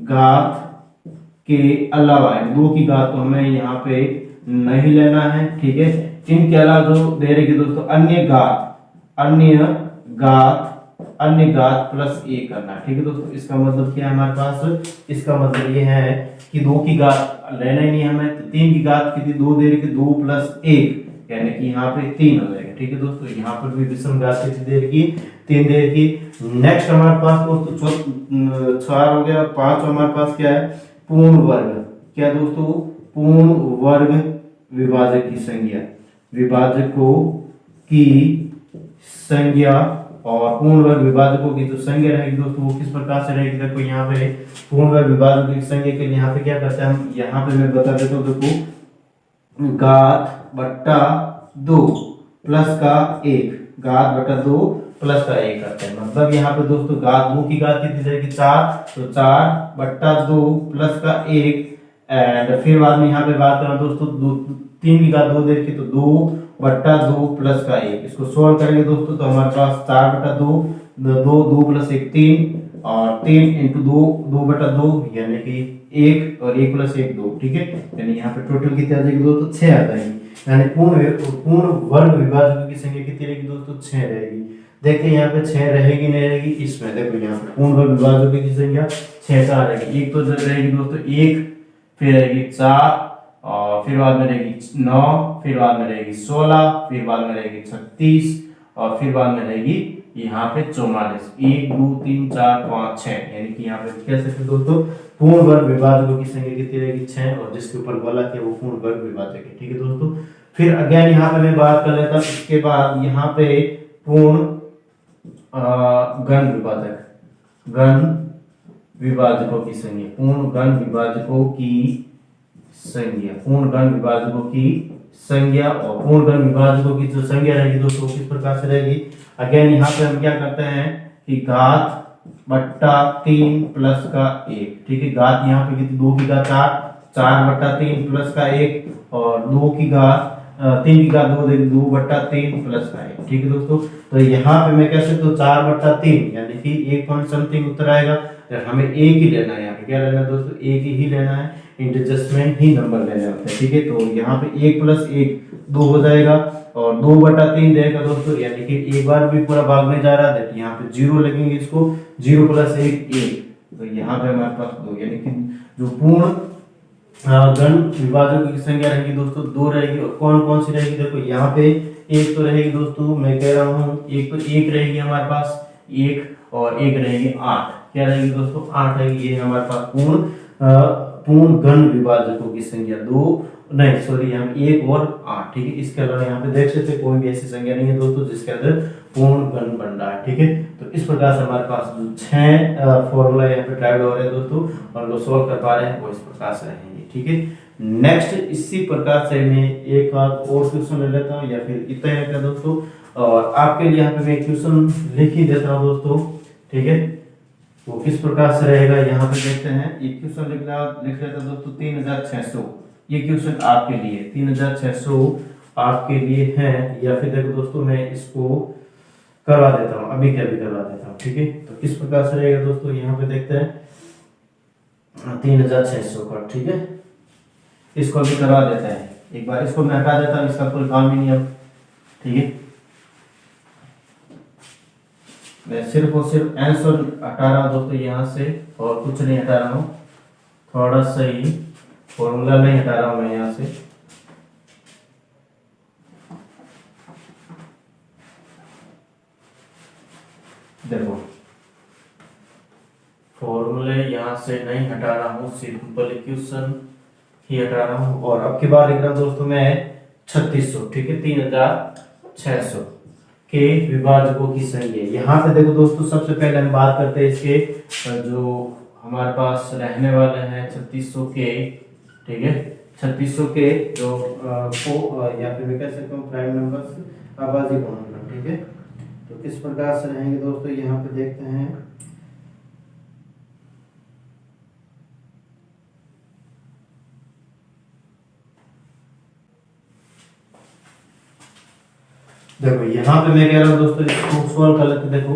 घात के अलावा, 2 की घात को हमें यहाँ पे नहीं लेना है। ठीक है, इनके अलावा जो दे रही है दोस्तों अन्य घात प्लस 1 करना है। ठीक है दोस्तों, इसका मतलब क्या है हमारे पास, इसका मतलब ये है कि 2 की घात लेना ही नहीं हमें, तो 3 की घात कितनी 2 दे रही है, 2 प्लस 1 यानी कि यहाँ पे 3 हो जाएगा। ठीक है दोस्तों, यहाँ पर भी विषम घात कितनी दे रही 3 दे रही। नेक्स्ट हमारे पास दोस्तों 4 हो गया, 5 हमारे पास क्या है पूर्ण वर्ग, क्या दोस्तों पूर्ण वर्ग विभाजक की संख्या, विभाजकों की संख्या, और पूर्ण वर्ग विभाजकों की जो संख्या रहेगी दोस्तों वो किस प्रकार से रहेगी। देखो यहाँ पे पूर्ण वर्ग विभाजकों की संख्या के लिए यहाँ पे क्या करते हैं हम, यहाँ पे मैं बता देता हूँ, देखो घात बट्टा 2 प्लस का 1, घात बट्टा 2 प्लस का 1 करते हैं, मतलब यहाँ पे दोस्तों घात 2 की घात कितनी रहेगी 4, तो 4 बट्टा 2 प्लस का 1, एंड फिर बाद में यहाँ पे बात करें दोस्तों 3 की घात 2 देखिए तो 2 बट्टा 2 प्लस का 1, इसको सोल्व करेंगे दोस्तों तो हमारे पास 4 बट्टा 2 2 प्लस 1 3, और 3 इंटू 2 बटा 2 यानी कि 1, और 1 प्लस 1 2। ठीक है, यानी यहाँ पे टोटल कितनी आ जाएगी दोस्तों 6 आ जाएगी, यानी पूर्ण वर्ग विभाजकों की संख्या कितनी रहेगी दोस्तों 6 रहेगी। देखते हैं यहाँ पे 6 रहेगी नहीं रहेगी, इसमें देखो यहाँ पे पूर्ण वर्ग विभाजकों की संख्या 6 का रहेगी, एक तो जब रहेगी दोस्तों 1, फिर रहेगी 4, और फिर बाद में रहेगी 9, फिर बाद में रहेगी 16, फिर बाद में रहेगी 36, और फिर बाद में रहेगी यहाँ पे 44, 1 2 3 4 5 6, यानी कि यहाँ पे कह सकते दोस्तों पूर्ण वर्ग विभाजकों की संख्या कितनी रहेगी 6, और जिसके ऊपर बोला कि वो पूर्ण वर्ग विभाजक है। ठीक है दोस्तों, फिर अगेन यहाँ पे मैं बात कर लेता हूँ, इसके बाद यहाँ पे पूर्ण घन विभाजक, घन विभाजकों की संख्या, पूर्ण घन विभाजकों की संख्या, पूर्ण घन विभाजकों की संख्या, और पूर्ण घन विभाजकों की जो संख्या रहेगी दोस्तों किस प्रकार से रहेगी। अगेन यहाँ पे हम क्या करते हैं कि घात बट्टा 3 प्लस का 1। ठीक है, घात यहाँ पे कितनी 2 की घात 4, 4 बट्टा 3 प्लस का 1, और 2 की घात तीन की घात दो देगी 2/3 प्लस 9। ठीक है दोस्तों, तो यहाँ पे मैं कह सकता हूँ 4/3 यानी कि 1 पॉइंट समथिंग उत्तर आएगा। हमें एक ही लेना है, यहाँ पे क्या लेना है दोस्तों, एक ही लेना है, इंटरजेस्टमेंट ही नंबर लेने होते हैं। ठीक है, तो यहाँ पे 1 + 1 2 हो जाएगा और 2/3 देगा दोस्तों, यानी कि एक बार भी पूरा भागने जा रहा है, यहाँ पे 0 लगेंगे, इसको 0 + 1 1, तो यहाँ पे हमारे पास 2, यानी कि जो पूर्ण घन विभाजकों की संख्या रहेगी दोस्तों 2 रहेगी। और कौन कौन सी रहेगी, देखो यहाँ पे एक तो रहेगी दोस्तों, मैं कह रहा हूँ एक तो एक रहेगी हमारे पास 1, और एक रहेगी 8। क्या रहेगी दोस्तों, 8 रहेगी। ये हमारे पास पूर्ण घन विभाजकों की संख्या 2 नहीं सॉरी यहाँ पे 1 और 8। ठीक है, इसके अलावा यहाँ पे देख सकते कोई भी ऐसी संख्या नहीं है दोस्तों जिसके अंदर पूर्ण घन बन रहा है। ठीक है, तो इस प्रकार से हमारे पास जो 6 फॉर्मूला यहाँ पे ट्राइड हो रहे हैं दोस्तों, और जो सोल्व कर पा रहे हैं वो इस प्रकार से रहेंगे। ठीक है, नेक्स्ट इसी प्रकार से मैं एक बार और क्वेश्चन ले लेता हूँ, या फिर इतना ही रहता है दोस्तों, और आपके लिए यहाँ पे मैं क्वेश्चन लिख ही देता हूँ दोस्तों। ठीक है, वो किस प्रकार से रहेगा यहाँ पे देखते हैं। ये क्वेश्चन लिख लेता है दोस्तों 3600। ये क्वेश्चन आपके लिए 3600 आपके लिए है, या फिर देखो दोस्तों मैं इसको करवा देता हूँ, अभी क्या भी करवा देता हूँ। ठीक है, तो किस प्रकार से रहेगा दोस्तों, यहाँ पे देखते हैं 3600 का। ठीक है, इसको अभी करवा देता है, एक बार इसको मैं हटा देता हूँ, इसका कोई काम ही नहीं अब। ठीक है, मैं सिर्फ और सिर्फ आंसर हटा रहा हूँ दोस्तों यहाँ से, और कुछ नहीं हटा रहा हूँ, थोड़ा सा ही फॉर्मूला नहीं हटा रहा हूँ मैं यहाँ से। देखो फॉर्मूले यहाँ से नहीं हटा रहा हूँ, सिंपल इक्वेशन ही हटा रहा हूँ। और अब की बार लिख रहा हूँ दोस्तों मैं 3600। ठीक है, 3600 के विभाजकों की संख्या। यहाँ पे देखो दोस्तों सबसे पहले हम बात करते हैं इसके जो हमारे पास रहने वाले हैं 3600 के। ठीक है, 3600 के जो यहाँ पे मैं कह सकता हूँ प्राइम नंबर्स आबादी गुणनफल। ठीक है, तो किस प्रकार से रहेंगे दोस्तों, यहाँ पे देखते हैं। देखो यहाँ पे मैं कह रहा हूँ दोस्तों इसको सॉल्व कर लेते। देखो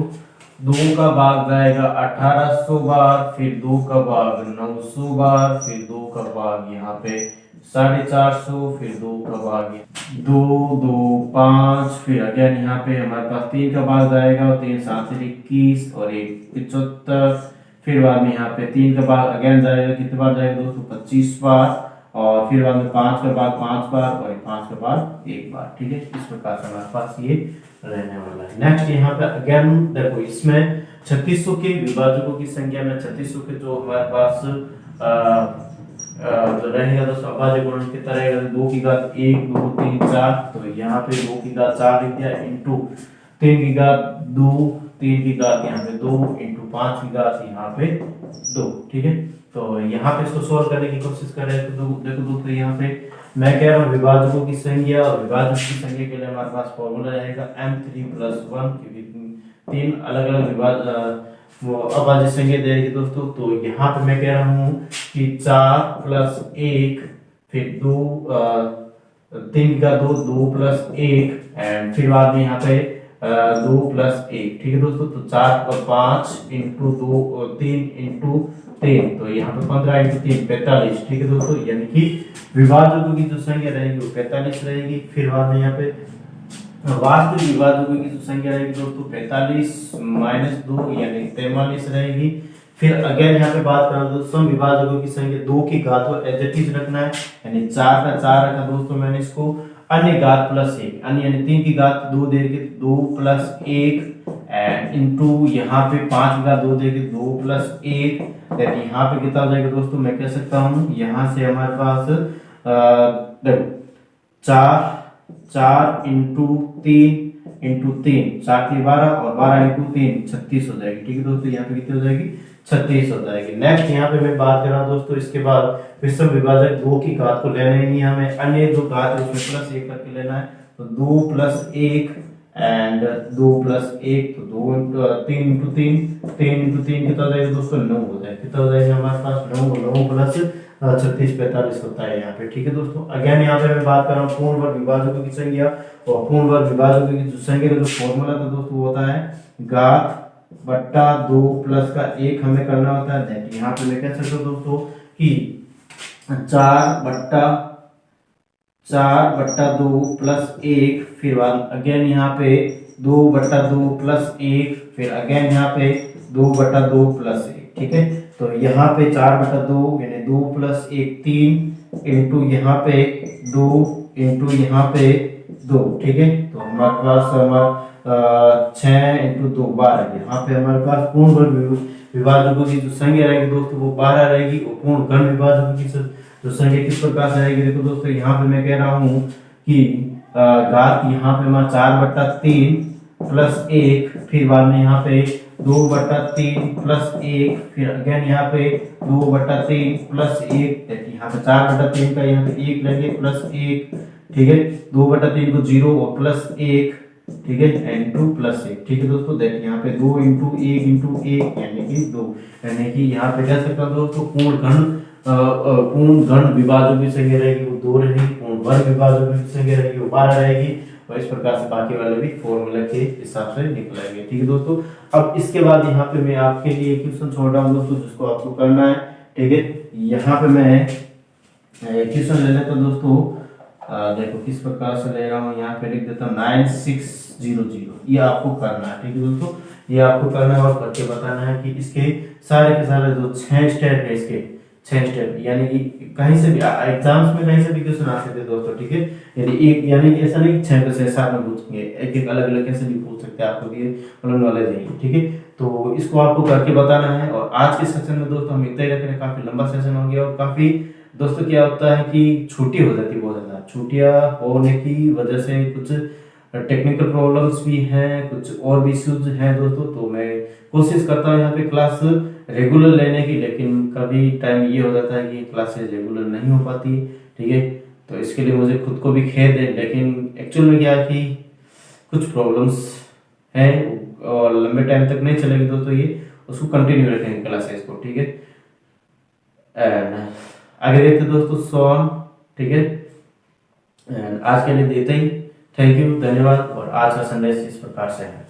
2 का भाग जाएगा 1800 बार, फिर 2 का भाग 900 बार, फिर 2 का भाग यहाँ पे 450, फिर 2 का भाग 2 2 5, फिर अगेन यहाँ पे हमारे पास 3 का भाग जाएगा, 3 7 21 और 1 75, फिर बाद में यहाँ पे 3 का भाग अगेन जाएगा, कितने बार जाएगा दोस्तों 25 बार, और फिर बाद में 5 का भाग 5 बार, और 5 का भाग 1 बार। ठीक है, इस प्रकार से हमारे पास ये रहने वाला है। नेक्स्ट यहाँ पे अगेन देखो इसमें 3600 के विभाजकों की संख्या में 3600 के जो हमारे पास जो रहेगा तो अभाज्य गुणन कितना रहेगा, 2 की घात 1 2 3 4, तो यहाँ पे 2 की घात 4 लिख दिया, इंटू 3 की घात 2, 3 की घात यहाँ पे 2, इंटू 5 की घात यहाँ पे 2। ठीक है, तो यहाँ पे इसको सोल्व करने की कोशिश कर रहे हैं। तो देखो दोस्तों यहाँ पे मैं कह रहा हूँ विभाजकों की संख्या, और विभाजक की संख्या के लिए हमारे पास फॉर्मूला रहेगा m3 + 1, क्योंकि 3 अलग अलग वो अभाज्य संख्या देगी दोस्तों। तो यहाँ पे मैं कह रहा हूँ कि 4 + 1, फिर 2 3 का 2 2 + 1, एंड फिर बाद में यहाँ पे 2 + 1। ठीक है दोस्तों, तो 4 और 5 इंटू 2 और 3 इंटू 3, तो यहाँ पे 15 इंटू 3 45। ठीक है दोस्तों, यानी कि विभाजकों की जो संख्या रहेगी वो 45 रहेगी। फिर बाद में यहाँ पे वास्तविक विभाजकों की जो संख्या रहेगी दोस्तों 45 - 2 यानी 43 रहेगी। फिर अगेन यहाँ पे बात करें तो सम विभाजकों की संख्या 2 की घात को एज इट इज रखना है, यानी 4 का 4 रखा दोस्तों मैंने इसको, अन्य घात +1 अन्य यानी 3 की घात 2 देके 2 + 1, एंड इनटू यहाँ पे 5 की घात 2 देके 2 + 1, दैट यहाँ पे कितना हो जाएगा दोस्तों, मैं कह सकता हूँ यहाँ से हमारे पास देखो 4 इंटू 3 इंटू 3 4 3 12, और 12 इंटू 3 36 हो जाएगी। ठीक है दोस्तों, यहाँ पे कितनी हो जाएगी 36 हो जाएगी। नेक्स्ट यहाँ पे मैं बात कर रहा हूँ दोस्तों, इसके बाद विषम विभाजक 2 की घात को लेना ही नहीं हमें, अन्य जो घात है उसमें +1 करके लेना है, तो 2 + 1 एंड 2 + 1, तो 3 इंटू 3 कितना हो जाएगा दोस्तों 9 हो जाएगा। कितना हो जाएगा हमारे पास 9 9 + 36 45 होता है यहाँ पे। ठीक है दोस्तों, अगेन यहाँ पे मैं बात कर रहा हूँ पूर्ण वर्ग विभाजकों की संख्या, और पूर्ण वर्ग विभाजकों की जो संख्या का जो फॉर्मूला था दोस्तों वो होता है घात बट्टा 2 प्लस का 1 हमें करना होता है। दैट यहाँ पे मैं कह सकता हूँ दोस्तों कि 4/2 प्लस 1, फिर बाद अगेन यहाँ पे 2/2 प्लस 1, फिर अगेन यहाँ पे 2/2 प्लस 1। ठीक है, तो यहाँ पे 4/2 यानी 2 प्लस 1 3 इंटू यहाँ पे 2 इंटू यहाँ पे 2। ठीक है, तो हमारे पास 6 इंटू 2 12। यहाँ पे हमारे पास पूर्ण वर्ग विभाजकों की जो संख्या रहेगी दोस्तों वो 12 रहेगी, और पूर्ण घन विभाजकों की जो संख्या किस प्रकार से रहेगी, देखो दोस्तों यहाँ पे मैं कह रहा हूँ कि घात यहाँ पे हमारा 4/3 प्लस 1, फिर बाद में यहाँ पे 2/3 प्लस 1, फिर अगेन यहाँ पे 2/3 प्लस 1। यहाँ पे 4/3 का यहाँ पे 1 लेंगे प्लस 1। ठीक है, 2/3 को 0 और प्लस 1। ठीक है, इंटू प्लस 1। ठीक है दोस्तों, देखिए यहाँ पे 2 इंटू 1 इंटू 1 यानी कि 2, यानी कि यहाँ पे कह सकता हूँ दोस्तों पूर्ण घन विभाजकों की संख्या रहेगी वो 2 रहेगी, पूर्ण वर्ग विभाजकों की संख्या रहेगी वो 12 रहेगी, और इस प्रकार से बाकी वाले भी फॉर्मूला के हिसाब से निकलेंगे। ठीक है दोस्तों, अब इसके बाद यहाँ पे मैं आपके लिए क्वेश्चन छोड़ रहा हूँ दोस्तों जिसको आपको करना है। ठीक है, यहाँ पे मैं क्वेश्चन ले लेता हूँ दोस्तों, देखो किस प्रकार से ले रहा हूँ, यहाँ पे लिख देता हूँ 9600, ये आपको करना है। ठीक है दोस्तों, ये आपको करना है और करके बताना है कि इसके सारे के सारे जो 6 स्टेप है, इसके 6 स्टेप, यानी कि कहीं से भी एग्जाम्स में कहीं से भी क्वेश्चन आ सकते हैं दोस्तों। ठीक है, यदि एक यानी कि ऐसा नहीं कि 6 में से 7 में पूछेंगे, एक एक अलग अलग कैसे भी पूछ सकते हैं, आपको ये मतलब नॉलेज है। ठीक है, तो इसको आपको करके बताना है। और आज के सेशन में दोस्तों हम इतना ही रख रहे हैं, काफी लंबा सेशन हो गया, और काफी दोस्तों क्या होता है कि छुट्टी हो जाती है बहुत ज्यादा, छुट्टियां होने की वजह से कुछ टेक्निकल प्रॉब्लम्स भी हैं, कुछ और भी इश्यूज हैं दोस्तों। तो मैं कोशिश करता हूँ यहाँ पे क्लास रेगुलर लेने की, लेकिन कभी टाइम ये हो जाता है कि क्लासेस रेगुलर नहीं हो पाती। ठीक है, तो इसके लिए मुझे खुद को भी खेद है, लेकिन एक्चुअल में क्या है कि कुछ प्रॉब्लम्स हैं और लंबे टाइम तक नहीं चलेगी दोस्तों, ये उसको कंटिन्यू रखेंगे क्लासेस को। ठीक है, एंड आगे देखते दोस्तों सोन। ठीक है, एंड आज के लिए देते ही, थैंक यू, धन्यवाद। और आज का संदेश इस प्रकार से है।